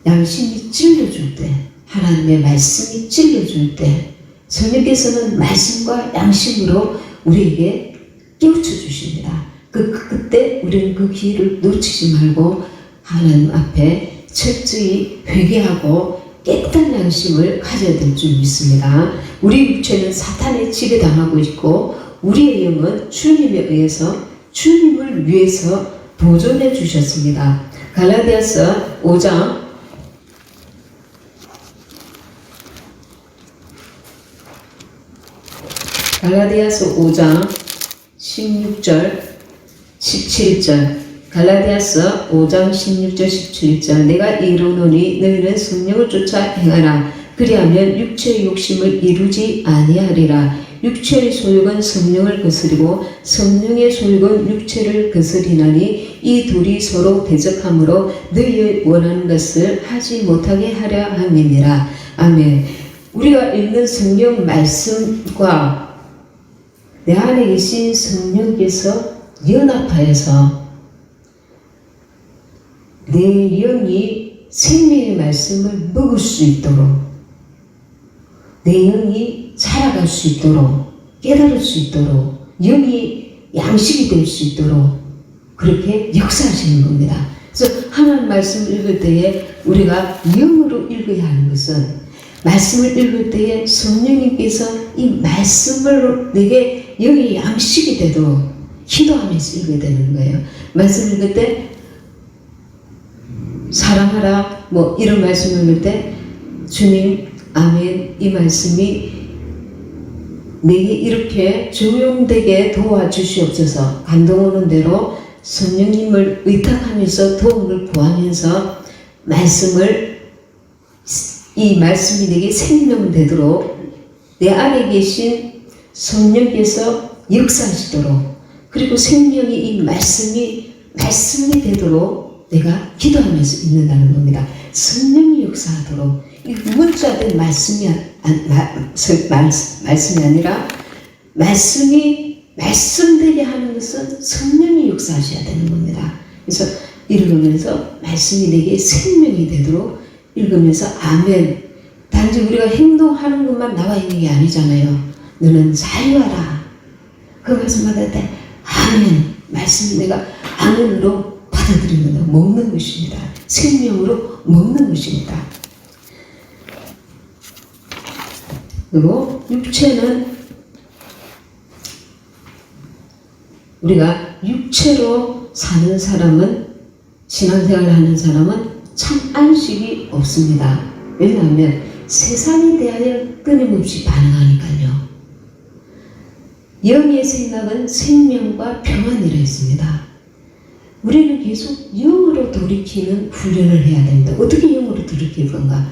양심이 찔러줄 때, 하나님의 말씀이 찔러줄 때 성령께서는 말씀과 양심으로 우리에게 깨우쳐 주십니다. 그때 우리는 그 기회를 놓치지 말고 하나님 앞에 철저히 회개하고 깨끗한 양심을 가져야 될 줄 믿습니다. 우리 육체는 사탄의 지배당하고 있고 우리의 영은 주님에 의해서 주님을 위해서 보존해 주셨습니다. 갈라디아서 5장 16절 17절 갈라디아서 5장 16절 17절 내가 이르노니 너희는 성령을 쫓아 행하라. 그리하면 육체의 욕심을 이루지 아니하리라. 육체의 소욕은 성령을 거스리고 성령의 소욕은 육체를 거스리나니 이 둘이 서로 대적하므로 너희의 원하는 것을 하지 못하게 하려 함이니라. 아멘. 우리가 읽는 성령 말씀과 내 안에 계신 성령께서 연합하여서 내 영이 생명의 말씀을 먹을 수 있도록 내 영이 살아갈 수 있도록 깨달을 수 있도록 영이 양식이 될 수 있도록 그렇게 역사하시는 겁니다. 그래서 하나님 말씀을 읽을 때에 우리가 영으로 읽어야 하는 것은 말씀을 읽을 때에 성령님께서 이 말씀을 내게 영이 양식이 되도록 기도하면서 읽어야 되는 거예요. 말씀 읽을 때 사랑하라 뭐 이런 말씀 읽을 때 주님 아멘 이 말씀이 내게 이렇게 적용되게 도와주시옵소서. 감동 오는 대로 성령님을 의탁하면서 도움을 구하면서 이 말씀이 내게 생명 되도록 내 안에 계신 성령께서 역사하시도록 그리고 생명이 이 말씀이 되도록 내가 기도하면서 읽는다는 겁니다. 성령이 역사하도록 이 문자된 말씀이 아니라 말씀이 말씀되게 하는 것은 성령이 역사하셔야 되는 겁니다. 그래서 읽으면서 말씀이 내게 생명이 되도록 읽으면서 아멘. 단지 우리가 행동하는 것만 나와 있는 게 아니잖아요. 너는 자유하라. 그 말씀 받을 때 아멘. 말씀을 내가 아멘으로 받아들이는 거 먹는 것입니다. 생명으로 먹는 것입니다. 그리고 육체는 우리가 육체로 사는 사람은 신앙생활을 하는 사람은 참 안식이 없습니다. 왜냐하면 세상에 대하여 끊임없이 반응하니까요. 영의 생각은 생명과 평안이라 했습니다. 우리는 계속 영으로 돌이키는 훈련을 해야 됩니다. 어떻게 영으로 돌이킬 건가?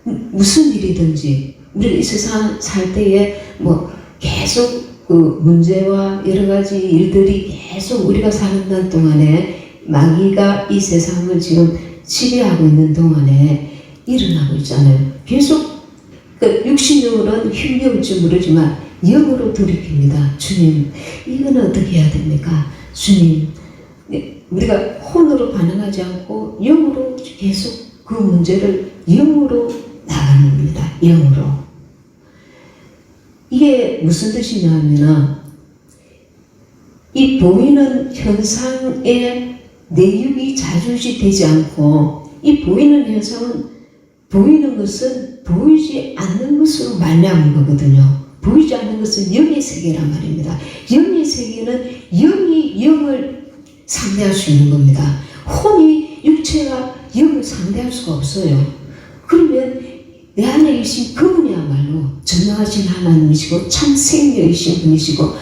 무슨 일이든지 우리가 이 세상 살 때에 뭐 계속 그 문제와 여러 가지 일들이 계속 우리가 사는 동안에 마귀가 이 세상을 지금 지배하고 있는 동안에 일어나고 있잖아요. 계속 그 육신으로는 힘겨울지 모르지만 영으로 돌이킵니다. 주님, 이거는 어떻게 해야 됩니까? 주님, 우리가 혼으로 반응하지 않고 영으로 계속 그 문제를 영으로 나가는 겁니다. 영으로. 이게 무슨 뜻이냐면은 이 보이는 현상에 내육이 자주시 되지 않고 이 보이는 현상은 보이는 것은 보이지 않는 것으로 말미암은 거거든요. 보이지 않는 것은 영의 세계란 말입니다. 영의 세계는 영이 영을 상대할 수 있는 겁니다. 혼이 육체가 영을 상대할 수가 없어요. 그러면 내 안에 계신 그분이야말로 전능하신 하나님이시고 참 생명이신 분이시고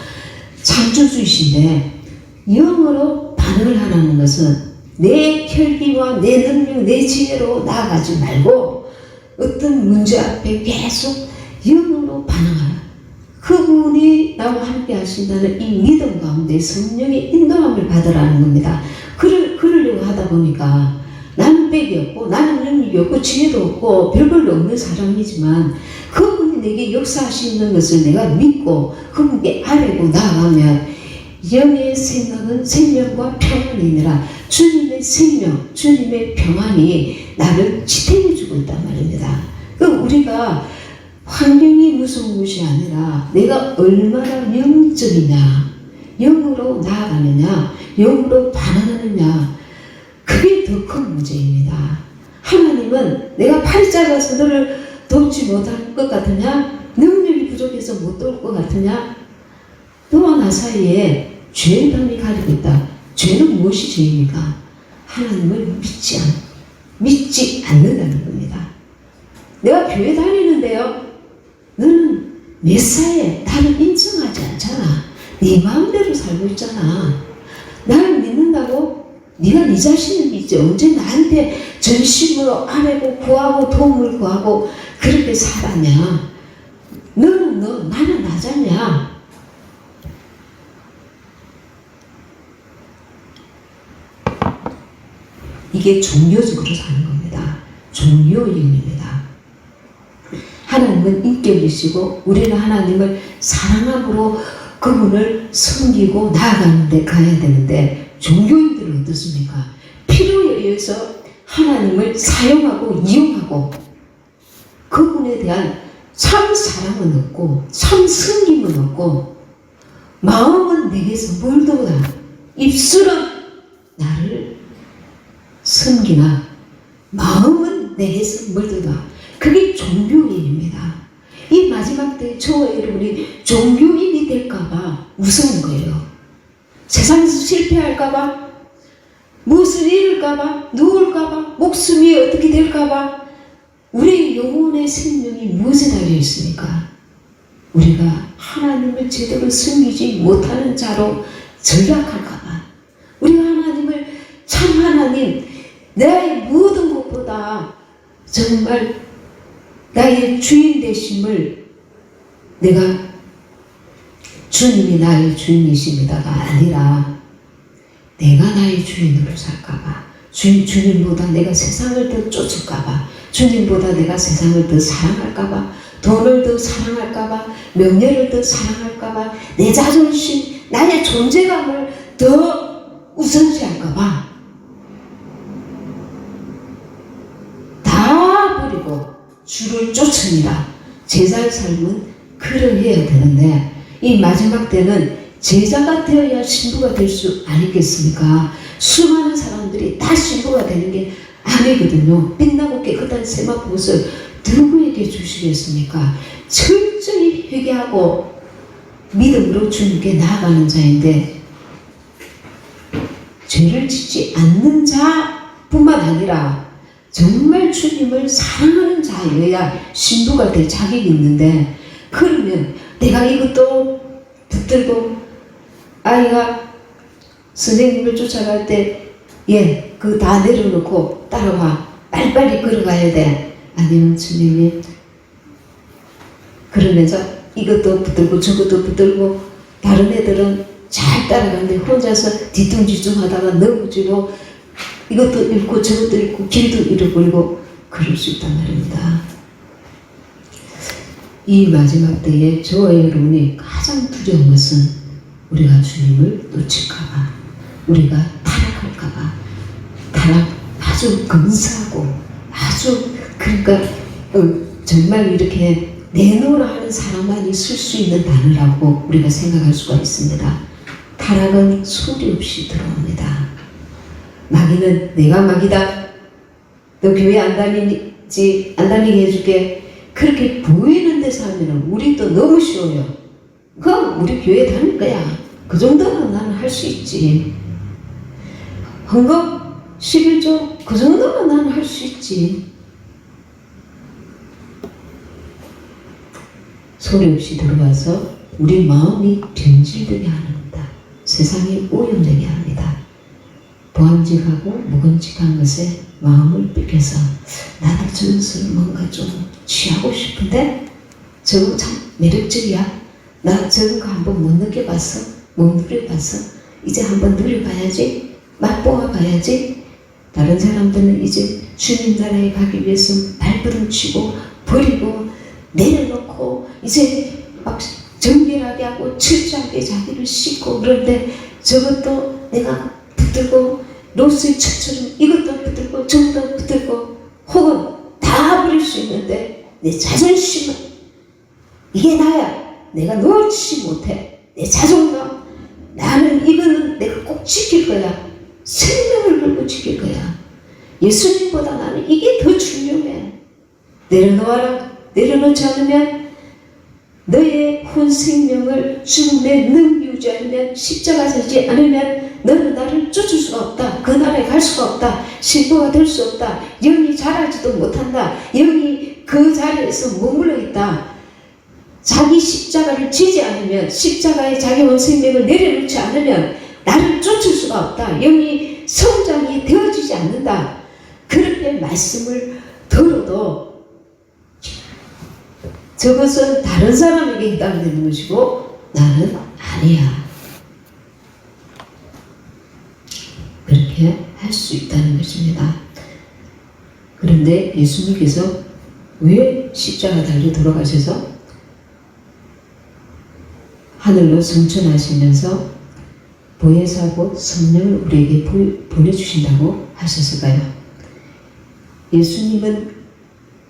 창조주이신데 영으로 반응을 하라는 것은 내 혈기와 내 능력, 내 지혜로 나아가지 말고 어떤 문제 앞에 계속 영으로 반응하라. 그분이 나와 함께 하신다는 이 믿음 가운데 성령의 인도함을 받으라는 겁니다. 그러려고 하다 보니까 나는 빽이 없고 나는 능력이 없고 지혜도 없고 별걸로 없는 사람이지만 그분이 내게 역사하시는 것을 내가 믿고 그분께 아뢰고 나아가면 영의 생각은 생명과 평안이니라. 주님의 생명, 주님의 평안이 나를 지탱해주고 있단 말입니다. 그럼 우리가 환경이 무서운 것이 아니라 내가 얼마나 영적이냐, 영으로 나아가느냐, 영으로 반응하느냐, 그게 더 큰 문제입니다. 하나님은 내가 팔이 짧아서 너를 돕지 못할 것 같으냐, 능력이 부족해서 못 도울 것 같으냐, 너와 나 사이에 죄의 담이 가리고 있다. 죄는 무엇이 죄입니까? 하나님을 믿지 않는다는 겁니다. 내가 교회 다니는데요, 너는 메사에 나를 인정하지 않잖아. 네 마음대로 살고 있잖아. 나를 믿는다고? 네가 네 자신을 믿지. 언제 나한테 전심으로 아뢰고 구하고 도움을 구하고 그렇게 살았냐? 너는 너, 나는 나잖냐? 이게 종교적으로 사는 겁니다. 종교인입니다. 하나님은 인격이시고 우리는 하나님을 사랑함으로 그분을 섬기고 나아가는 데 가야 되는데 종교인들은 어떻습니까? 필요에 의해서 하나님을 사용하고 이용하고 그분에 대한 참 사랑은 없고 참 섬김은 없고 마음은 내게서 멀도다. 입술은 나를 섬기나 마음은 내게서 멀도다. 그게 종교인입니다. 이 마지막 때에 저와 여러분이 종교인이 될까봐 무서운 거예요. 세상에서 실패할까봐, 무엇을 잃을까봐, 누울까봐, 목숨이 어떻게 될까봐, 우리의 영혼의 생명이 무엇에 달려 있습니까? 우리가 하나님을 제대로 섬기지 못하는 자로 전락할까봐, 우리가 하나님을 참 하나님, 나의 모든 것보다 정말 나의 주인 되심을 내가 주님이 나의 주인이십니다가 아니라 내가 나의 주인으로 살까봐, 주님보다 내가 세상을 더 쫓을까봐, 주님보다 내가 세상을 더 사랑할까봐, 돈을 더 사랑할까봐, 명예를 더 사랑할까봐, 내 자존심, 나의 존재감을 더 우선시할까봐 다 버리고 주를 쫓으니라. 제자의 삶은 그러해야 되는데 이 마지막 때는 제자가 되어야 신부가 될 수 아니겠습니까? 수많은 사람들이 다 신부가 되는 게 아니거든요. 빛나고 깨끗한 세마포 옷을 누구에게 주시겠습니까? 철저히 회개하고 믿음으로 주님께 나아가는 자인데 죄를 짓지 않는 자뿐만 아니라 정말 주님을 사랑하는 자여야 신부가 될 자격이 있는데, 그러면 내가 이것도 붙들고 아이가 선생님을 쫓아갈 때 그거 다 내려놓고 따라와, 빨리빨리 걸어가야 돼. 아니면 주님이 그러면서 이것도 붙들고 저것도 붙들고 다른 애들은 잘 따라가는데 혼자서 뒤뚱뒤뚱 하다가 넘어지고 이것도 잃고 저것도 잃고 길도 잃어버리고 그럴 수 있단 말입니다. 이 마지막 때에 저와 여러분이 가장 두려운 것은 우리가 주님을 놓칠까봐, 우리가 타락할까봐. 아주 근사하고 아주 그러니까 정말 이렇게 내놓으라 하는 사람만이 쓸 수 있는 단어라고 우리가 생각할 수가 있습니다. 타락은 소리 없이 들어옵니다. 마귀는 내가 마귀다. 너 교회 안 다니게 해줄게. 그렇게 보이는 데서 하면 우리도 너무 쉬워요. 그럼 우리 교회 다닐 거야. 그 정도는 나는 할 수 있지. 헌금 11조 그 정도는 나는 할 수 있지. 소리 없이 들어와서 우리 마음이 변질되게 합니다. 세상이 오염되게 합니다. 보암직하고 묵은직한 것에 마음을 뺏겨서 나도 저것을 뭔가 좀 취하고 싶은데 저거 참 매력적이야. 나 저런 거 한번 못 느껴봤어. 못 누려봤어. 이제 한번 누려봐야지. 맛보아 봐야지. 다른 사람들은 이제 주님 나라에 가기 위해서 발버둥치고 버리고 내려놓고 이제 막 정결하게 하고 철저하게 자기를 씻고 그런데 저것도 내가 붙들고 로스의 첩처럼 이것도 붙들고 저것도 붙들고 혹은 다 버릴 수 있는데 내 자존심은 이게 나야. 내가 놓지 못해. 내 자존감 나는 이거는 내가 꼭 지킬 거야. 생명을 걸고 지킬 거야. 예수님보다 나는 이게 더 중요해. 내려놓아라. 내려놓지 않으면 너의 혼 생명을 죽음에 넘기우지 않으면 십자가 지지 않으면 너는 나를 쫓을 수가 없다. 그 나라에 갈 수가 없다. 신부가 될 수 없다. 영이 자라지도 못한다. 영이 그 자리에서 머물러 있다. 자기 십자가를 지지 않으면 십자가에 자기 혼 생명을 내려놓지 않으면 나를 쫓을 수가 없다. 영이 성장이 되어지지 않는다. 그렇게 말씀을 들어도 저것은 다른 사람에게 해당되는 것이고 나는 아니야. 그렇게 할 수 있다는 것입니다. 그런데 예수님께서 왜 십자가 달려 돌아가셔서 하늘로 승천하시면서 보혜사고 성령을 우리에게 보내주신다고 하셨을까요? 예수님은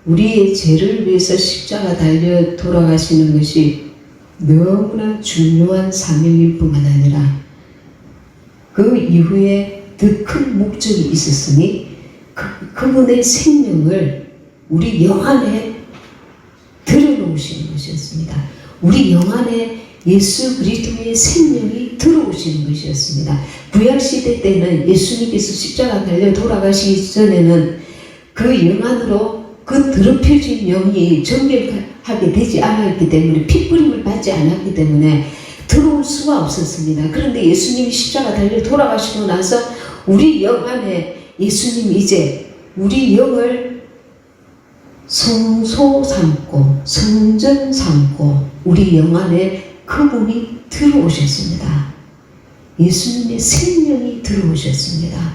우리의 죄를 위해서 십자가 달려 돌아가시는 것이 너무나 중요한 사명일 뿐만 아니라 그 이후에 더 큰 목적이 있었으니 그분의 생명을 우리 영 안에 들여놓으시는 것이었습니다. 우리 영 안에 예수 그리스도의 생명이 들어오시는 것이었습니다. 구약시대 때는 예수님께서 십자가 달려 돌아가시기 전에는 그 영 안으로 그 더럽혀진 영이 정결하게 되지 않았기 때문에 핏부림을 받지 않았기 때문에 들어올 수가 없었습니다. 그런데 예수님이 십자가 달려 돌아가시고 나서 우리 영 안에 예수님이 이제 우리 영을 성소 삼고 성전 삼고 우리 영 안에 그분이 들어오셨습니다. 예수님의 생명이 들어오셨습니다.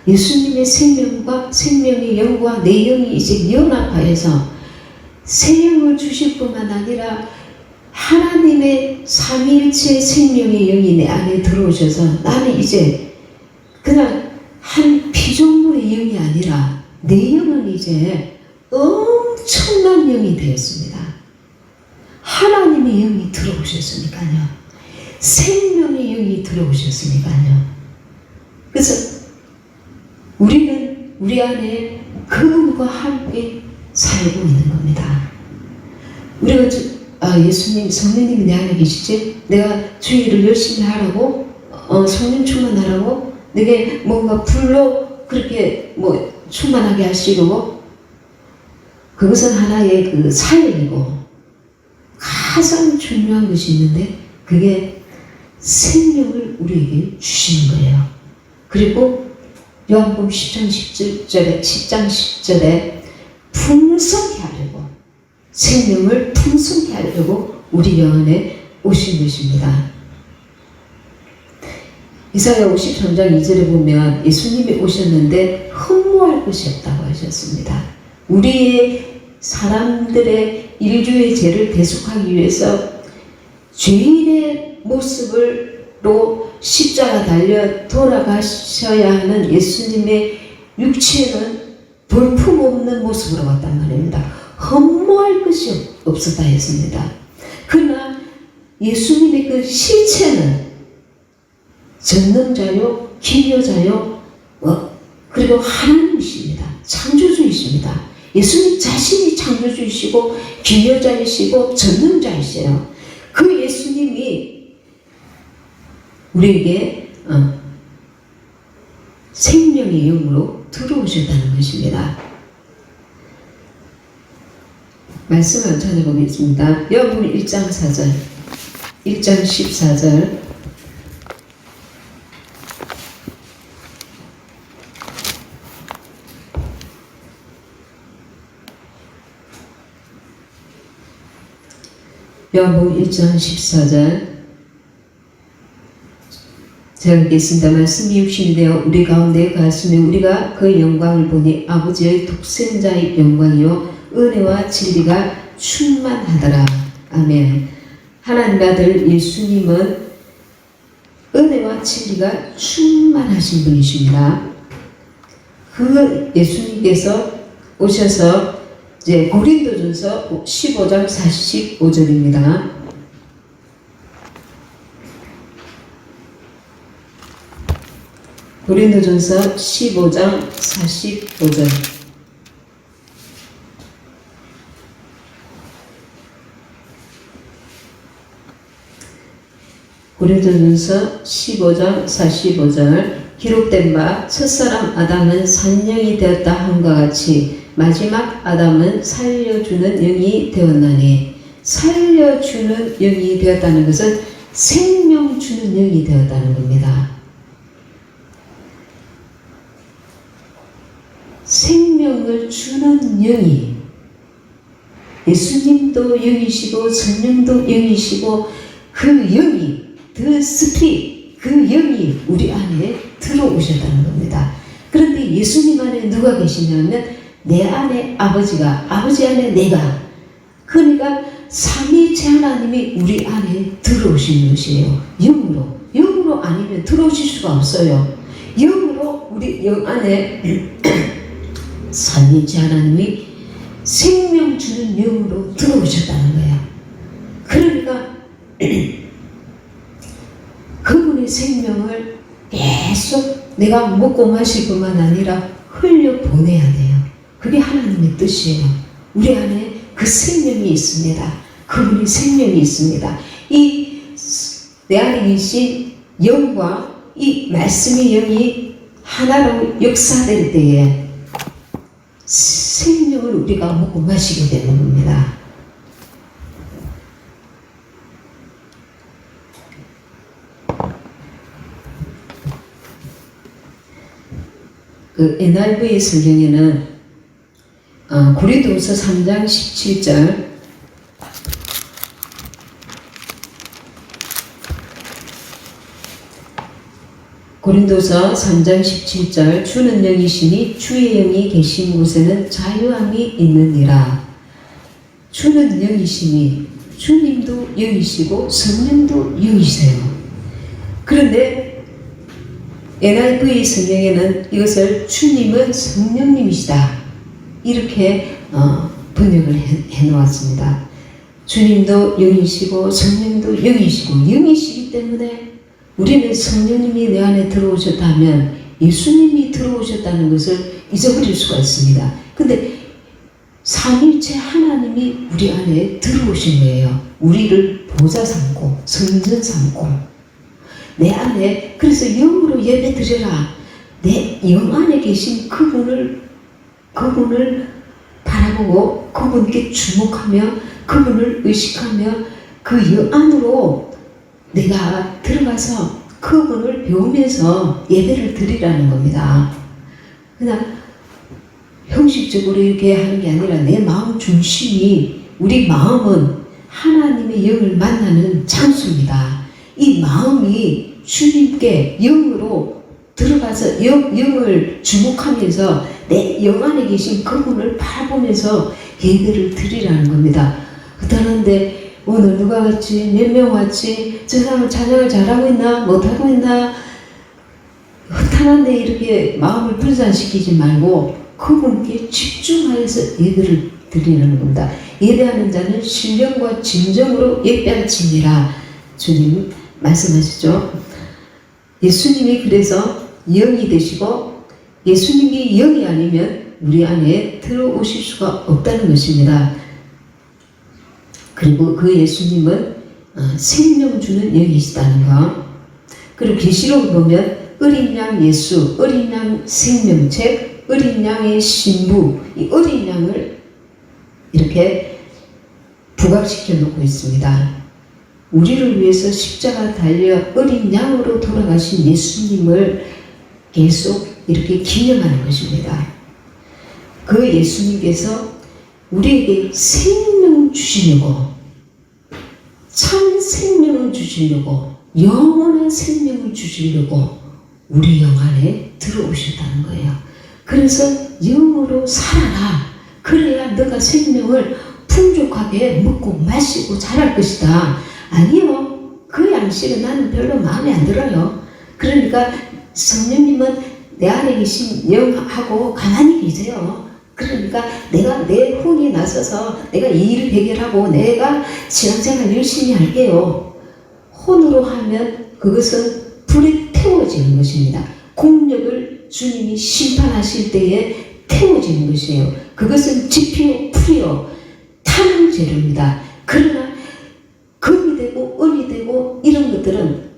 예수님의 생명과 생명의 영과 내 영이 이제 연합하여서 새 영을 주실 뿐만 아니라 하나님의 삼위일체의 생명의 영이 내 안에 들어오셔서 나는 이제 그냥 한 피조물의 영이 아니라 내 영은 이제 엄청난 영이 되었습니다. 하나님의 영이 들어오셨으니까요. 생명의 영이 들어오셨으니까요. 그래서 우리는 우리 안에 그분과 함께 살고 있는 겁니다. 우리가 예수님, 성령님이 내 안에 계시지? 내가 주의를 열심히 하라고? 성령 충만하라고? 내게 뭔가 불로 그렇게 충만하게 하시려고? 그것은 하나의 그 사역이고 가장 중요한 것이 있는데 그게 생명을 우리에게 주시는 거예요. 그리고 요한복음 10장 10절에 풍성케 하려고 생명을 풍성케 하려고 우리 영 안에 오신 것입니다. 이사야 53장 2절에 보면 예수님이 오셨는데 허무할 것이 없다고 하셨습니다. 우리의 사람들의 인류의 죄를 대속하기 위해서 죄인의 모습으로 십자가 달려 돌아가셔야 하는 예수님의 육체는 볼품없는 모습으로 왔단 말입니다. 허무할 것이 없었다 했습니다. 그러나 예수님의 그 실체는 전능자요, 기묘자요, 그리고 하나님이십니다. 창조주이십니다. 예수님 자신이 창조주이시고 기묘자이시고 전능자이세요. 그 예수님이 우리에게 생명의 영으로 들어오셨다는 것입니다. 말씀을 찾아보겠습니다. 요한복음 1장 4절, 1장 14절. 요한복음 1장 14절 제가 읽겠습니다. 말씀이 육신이 되어 우리 가운데 가시며 우리가 그 영광을 보니 아버지의 독생자의 영광이요 은혜와 진리가 충만하더라. 아멘. 하나님 아들 예수님은 은혜와 진리가 충만하신 분이십니다. 그 예수님께서 오셔서 이제 고린도전서 15장 45절입니다. 고린도전서 15장 45절. 고린도전서 15장 45절. 기록된 바 첫사람 아담은 산영이 되었다 함과 같이 마지막 아담은 살려주는 영이 되었나니, 살려주는 영이 되었다는 것은 생명 주는 영이 되었다는 겁니다. 생명을 주는 영이, 예수님도 영이시고 성령도 영이시고 그 영이, 그 스피릿, 그 영이 우리 안에 들어오셨다는 겁니다. 그런데 예수님 안에 누가 계시냐면 내 안에 아버지가, 아버지 안에 내가, 그러니까 삼위일체 하나님이 우리 안에 들어오신 것이에요. 영으로. 영으로 아니면 들어오실 수가 없어요. 영으로 우리 영 안에 삼위일체 하나님이 생명 주는 영으로 들어오셨다는 거야. 그러니까 그분의 생명을 계속 내가 먹고 마실 뿐만 아니라 흘려 보내야 돼요. 그게 하나님의 뜻이에요. 우리 안에 그 생명이 있습니다. 그분의 생명이 있습니다. 이 내 안에 계신 영과 이 말씀의 영이 하나로 역사될 때에 생명을 우리가 먹고 마시게 되는 겁니다. 그 NIV 성경에는 고린도후서 3장 17절 고린도서 3장 17절 주는 영이시니 주의 영이 계신 곳에는 자유함이 있느니라. 주는 영이시니 주님도 영이시고 성령도 영이세요. 그런데 NIV 성경에는 이것을 주님은 성령님이시다 이렇게 번역을 해놓았습니다. 주님도 영이시고 성령도 영이시고 영이시기 때문에 우리는 성령님이 내 안에 들어오셨다면 예수님이 들어오셨다는 것을 잊어버릴 수가 있습니다. 근데 삼위일체 하나님이 우리 안에 들어오신 거예요. 우리를 보좌 삼고 성전 삼고 내 안에, 그래서 영으로 예배 드려라. 내 영 안에 계신 그분을 바라보고 그분께 주목하며 그분을 의식하며 그 영 안으로 내가 들어가서 그분을 배우면서 예배를 드리라는 겁니다. 그냥 형식적으로 이렇게 하는 게 아니라 내 마음 중심이, 우리 마음은 하나님의 영을 만나는 장소입니다. 이 마음이 주님께 영으로 들어가서 영을 주목하면서 내 영 안에 계신 그분을 바라보면서 예배를 드리라는 겁니다. 그러는데 오늘 누가 왔지? 몇 명 왔지? 저 사람은 찬양을 잘하고 있나? 못하고 있나? 허탄한데 이렇게 마음을 분산시키지 말고 그분께 집중하여서 예배를 드리는 겁니다. 예배하는 자는 신령과 진정으로 예배할지니라 주님 말씀하시죠. 예수님이 그래서 영이 되시고 예수님이 영이 아니면 우리 안에 들어오실 수가 없다는 것입니다. 그리고 그 예수님은 생명 주는 영이시다는 거. 그리고 계시록을 보면 어린 양 예수, 어린 양 생명책, 어린 양의 신부, 이 어린 양을 이렇게 부각시켜 놓고 있습니다. 우리를 위해서 십자가 달려 어린 양으로 돌아가신 예수님을 계속 이렇게 기념하는 것입니다. 그 예수님께서 우리에게 생명 주시려고, 참 생명을 주시려고, 영원한 생명을 주시려고 우리 영 안에 들어오셨다는 거예요. 그래서 영으로 살아라. 그래야 너가 생명을 풍족하게 먹고 마시고 자랄 것이다. 아니요. 그 양식은 나는 별로 마음에 안 들어요. 그러니까 성령님은 내 안에 계신 영하고 가만히 계세요. 그러니까 내가 내 혼이 나서서 내가 이 일을 해결하고 내가 신앙생활 열심히 할게요. 혼으로 하면 그것은 불에 태워지는 것입니다. 공력을 주님이 심판하실 때에 태워지는 것이에요. 그것은 지피요 풀이요 타는 재료입니다. 그러나 금이 되고 은이 되고 이런 것들은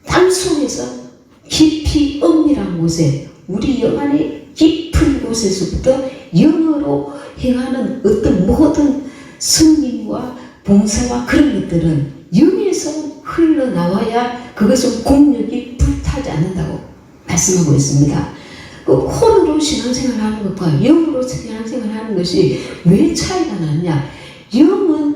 땅 속에서 깊이 엄밀한 곳에 우리 영 안에 깊은 곳에서부터 영으로 행하는 어떤 모든 승리와 봉사와 그런 것들은 영에서 흘러나와야 그것은 공력이 불타지 않는다고 말씀하고 있습니다. 그 혼으로 신앙생활하는 것과 영으로 신앙생활하는 것이 왜 차이가 나느냐? 영은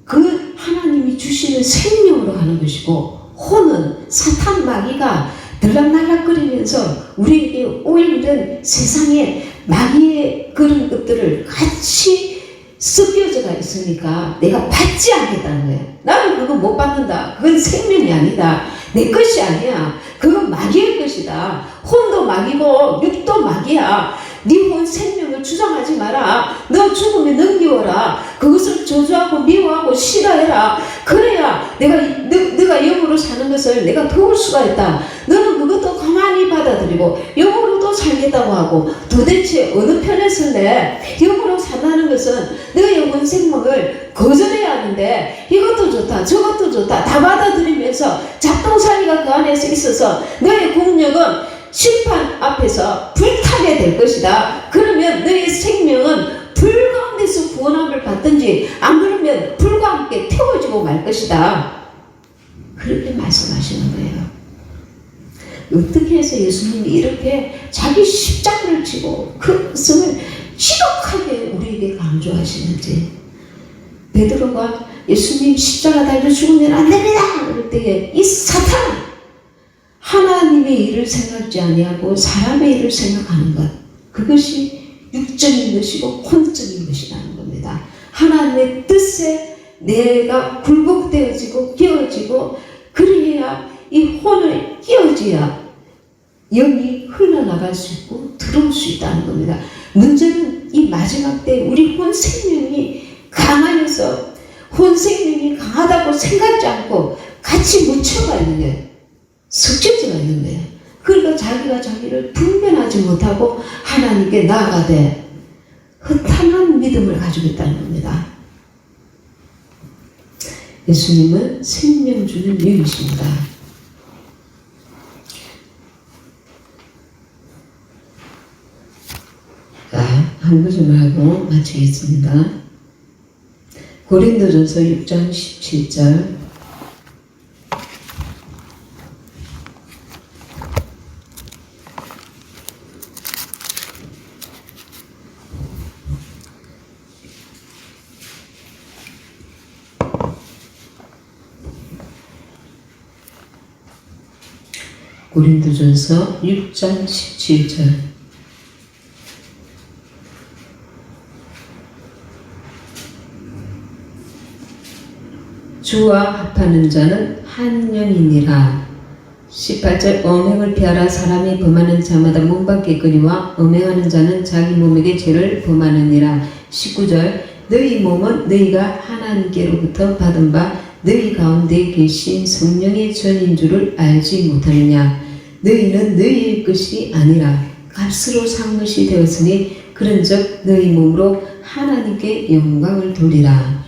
그 하나님이 주시는 생명으로 하는 것이고 혼은 사탄 마귀가 들락날락거리면서 우리에게 오염된 세상의 마귀의 그런 것들을 같이 섞여져가 있으니까 내가 받지 않겠다는 거야. 나는 그거 못 받는다. 그건 생명이 아니다. 내 것이 아니야. 그건 마귀의 것이다. 혼도 마귀고 육도 마귀야. 네 혼 생명을 주장하지 마라. 너 죽음에 넘기워라. 그것을 저주하고 미워하고 싫어해라. 그래야 네가 영으로 사는 것을 내가 도울 수가 있다. 너는 그것도 가만히 받아들이고 영으로도 살겠다고 하고 도대체 어느 편에 설래? 영으로 산다는 것은 너의 영혼 생명을 거절해야 하는데 이것도 좋다 저것도 좋다 다 받아들이면서 잡동사니가 그 안에서 있어서 너의 공력은 심판 앞에서 불타게 될 것이다. 그러면 너의 생명은 불 가운데서 구원함을 받든지 안 그러면 불과 함께 태워지고 말 것이다. 그렇게 말씀하시는 거예요. 어떻게 해서 예수님이 이렇게 자기 십자가를 지고 그 성을 지독하게 우리에게 강조하시는지. 베드로가 예수님 십자가 달려 죽으면 안 됩니다. 그럴 때에 이 사탄 하나님의 일을 생각지 아니하고 사람의 일을 생각하는 것, 그것이 육적인 것이고 혼적인 것이라는 겁니다. 하나님의 뜻에 내가 굴복되어지고 끼어지고 그래야 이 혼을 끼어져야 영이 흘러나갈 수 있고 들어올 수 있다는 겁니다. 문제는 이 마지막 때 우리 혼 생명이 강하여서 혼 생명이 강하다고 생각지 않고 같이 묻혀가 있는 거예요. 섞여져 있는 거예요. 그러니까 자기가 자기를 분별하지 못하고 하나님께 나아가되 허탄한 믿음을 가지고 있다는 겁니다. 예수님은 생명 주는 영이십니다. 자, 한 구절만 하고 마치겠습니다. 고린도전서 6장 17절 고린도전서 6장 17절. 주와 합하는 자는 한 영이니라. 18절. 엄행을 피하라. 사람이 범하는 자마다 몸밖에 거리와 엄행하는 자는 자기 몸에게 죄를 범하느니라. 19절. 너희 몸은 너희가 하나님께로부터 받은 바 너희 가운데 계신 성령의 전인 줄을 알지 못하느냐. 너희는 너희의 것이 아니라 값으로 산 것이 되었으니 그런즉 너희 몸으로 하나님께 영광을 돌리라.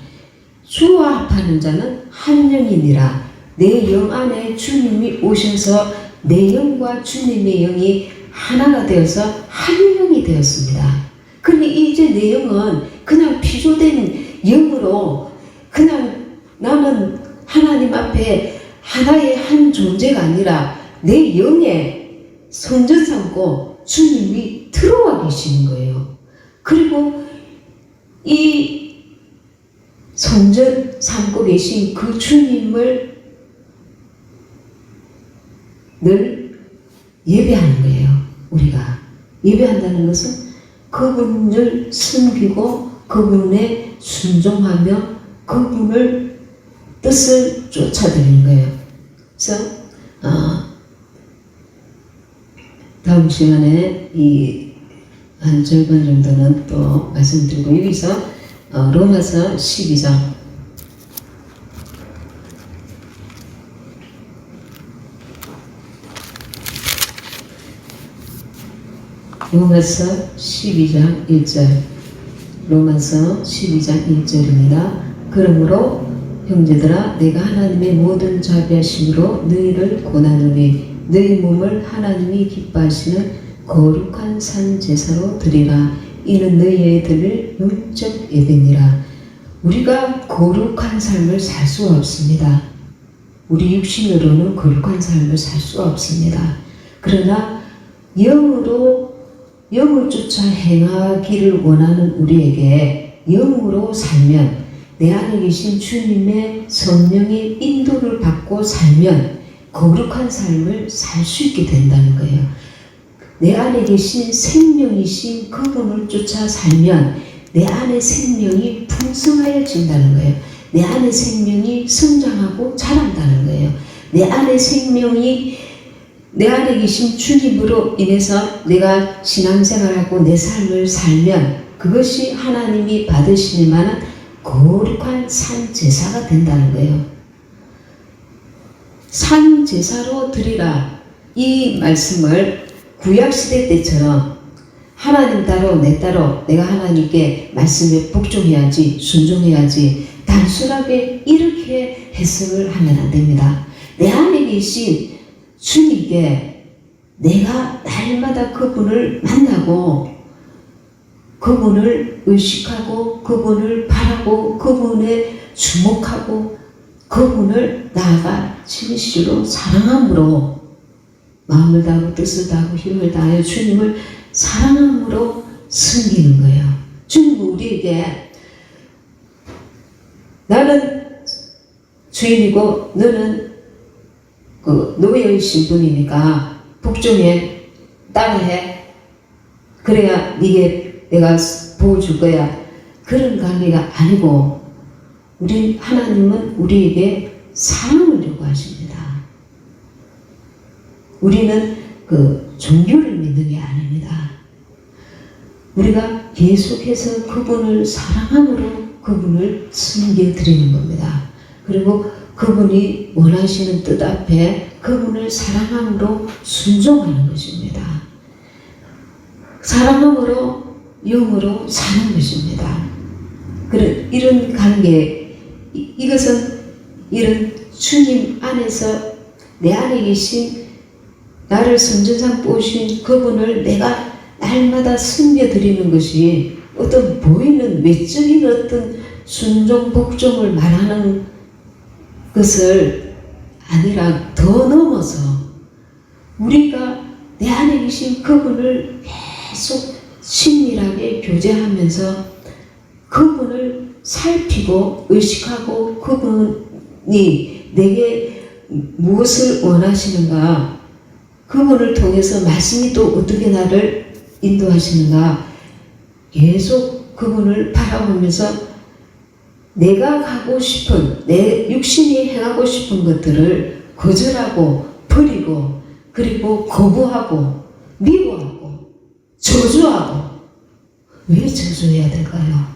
주와 합하는 자는 한 영이니라. 내 영 안에 주님이 오셔서 내 영과 주님의 영이 하나가 되어서 한 영이 되었습니다. 근데 이제 내 영은 그냥 피조된 영으로 그냥 나는 하나님 앞에 하나의 한 존재가 아니라 내 영에 성전 삼고 주님이 들어와 계시는 거예요. 그리고 이 성전 삼고 계신 그 주님을 늘 예배하는 거예요. 우리가 예배한다는 것은 그분을 섬기고 그분에 순종하며 그분을 뜻을 쫓아드리는 거예요. 그래서 다음 시간에 이 한 절반 정도는 또 말씀드리고 여기서 로마서 12장 로마서 12장 1절 로마서 12장 1절입니다. 그러므로 형제들아 내가 하나님의 모든 자비하심으로 너희를 권하노니 너희 몸을 하나님이 기뻐하시는 거룩한 산 제사로 드리라. 이는 너희의 드릴 영적 예배니라. 우리가 거룩한 삶을 살 수가 없습니다. 우리 육신으로는 거룩한 삶을 살 수가 없습니다. 그러나 영을 쫓아 행하기를 원하는 우리에게 영으로 살면 내 안에 계신 주님의 성령의 인도를 받고 살면 거룩한 삶을 살 수 있게 된다는 거예요. 내 안에 계신 생명이신 그분을 쫓아 살면 내 안에 생명이 풍성하여진다는 거예요. 내 안에 생명이 성장하고 자란다는 거예요. 내 안에 생명이 내 안에 계신 주님으로 인해서 내가 신앙생활하고 내 삶을 살면 그것이 하나님이 받으실 만한 거룩한 산 제사가 된다는 거예요. 산 제사로 드리라. 이 말씀을 구약시대 때처럼 하나님 따로 내 따로 내가 하나님께 말씀에 복종해야지 순종해야지 단순하게 이렇게 해석을 하면 안 됩니다. 내 안에 계신 주님께 내가 날마다 그분을 만나고 그분을 의식하고 그분을 바라고 그분에 주목하고 그분을 나아가 진실로 사랑함으로 마음을 다하고 뜻을 다하고 힘을 다하여 주님을 사랑함으로 섬기는 거예요. 주님은 우리에게 나는 주인이고 너는 그 노예의 신분이니까 복종해 따라해 그래야 내가 복을 줄 거야. 그런 관계가 아니고 하나님은 우리에게 사랑을 요구하십니다. 우리는 그 종교를 믿는 게 아닙니다. 우리가 계속해서 그분을 사랑함으로 그분을 섬겨드리는 겁니다. 그리고 그분이 원하시는 뜻 앞에 그분을 사랑함으로 순종하는 것입니다. 사랑함으로 영으로 사는 것입니다. 이런 관계, 이것은 이런 주님 안에서 내 안에 계신 나를 성전상 보신 그분을 내가 날마다 섬겨드리는 것이 어떤 보이는 외적인 어떤 순종, 복종을 말하는 것을 아니라 더 넘어서 우리가 내 안에 계신 그분을 계속 친밀하게 교제하면서 그분을 살피고 의식하고 그분이 내게 무엇을 원하시는가 그분을 통해서 말씀이 또 어떻게 나를 인도하시는가, 계속 그분을 바라보면서 내가 가고 싶은, 내 육신이 행하고 싶은 것들을 거절하고 버리고, 그리고 거부하고 미워하고 저주하고. 왜 저주해야 될까요?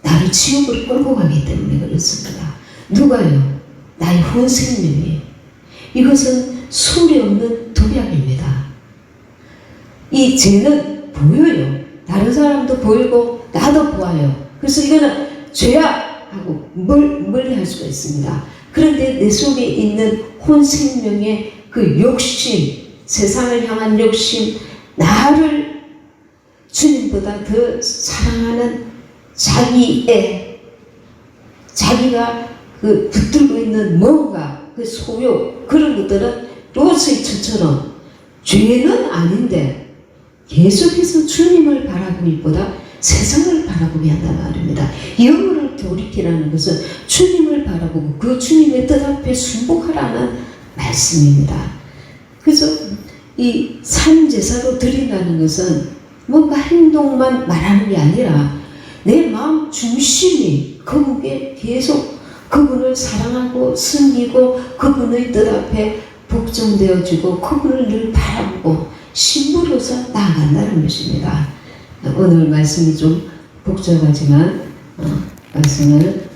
나를 지옥으로 끌고 가기 때문에 그렇습니다. 누가요? 나의 혼 생명이. 이것은 소리 없는 독약입니다. 이 죄는 보여요. 다른 사람도 보이고 나도 보아요. 그래서 이거는 죄야 하고 멀리 할 수가 있습니다. 그런데 내 속에 있는 혼 생명의 그 욕심, 세상을 향한 욕심, 나를 주님보다 더 사랑하는 자기가 그 붙들고 있는 뭔가, 그 소욕, 그런 것들은 로스의 처처럼 죄는 아닌데 계속해서 주님을 바라보기보다 세상을 바라보게 한단 말입니다. 영혼을 돌이키라는 것은 주님을 바라보고 그 주님의 뜻 앞에 순복하라는 말씀입니다. 그래서 이 산제사로 드린다는 것은 뭔가 행동만 말하는 게 아니라 내 마음 중심이 그분께 계속 그분을 사랑하고 섬기고 그분의 뜻 앞에 복종되어지고 그분을 늘 바라보고 신부로서 나아간다는 것입니다. 오늘 말씀이 좀 복잡하지만 말씀을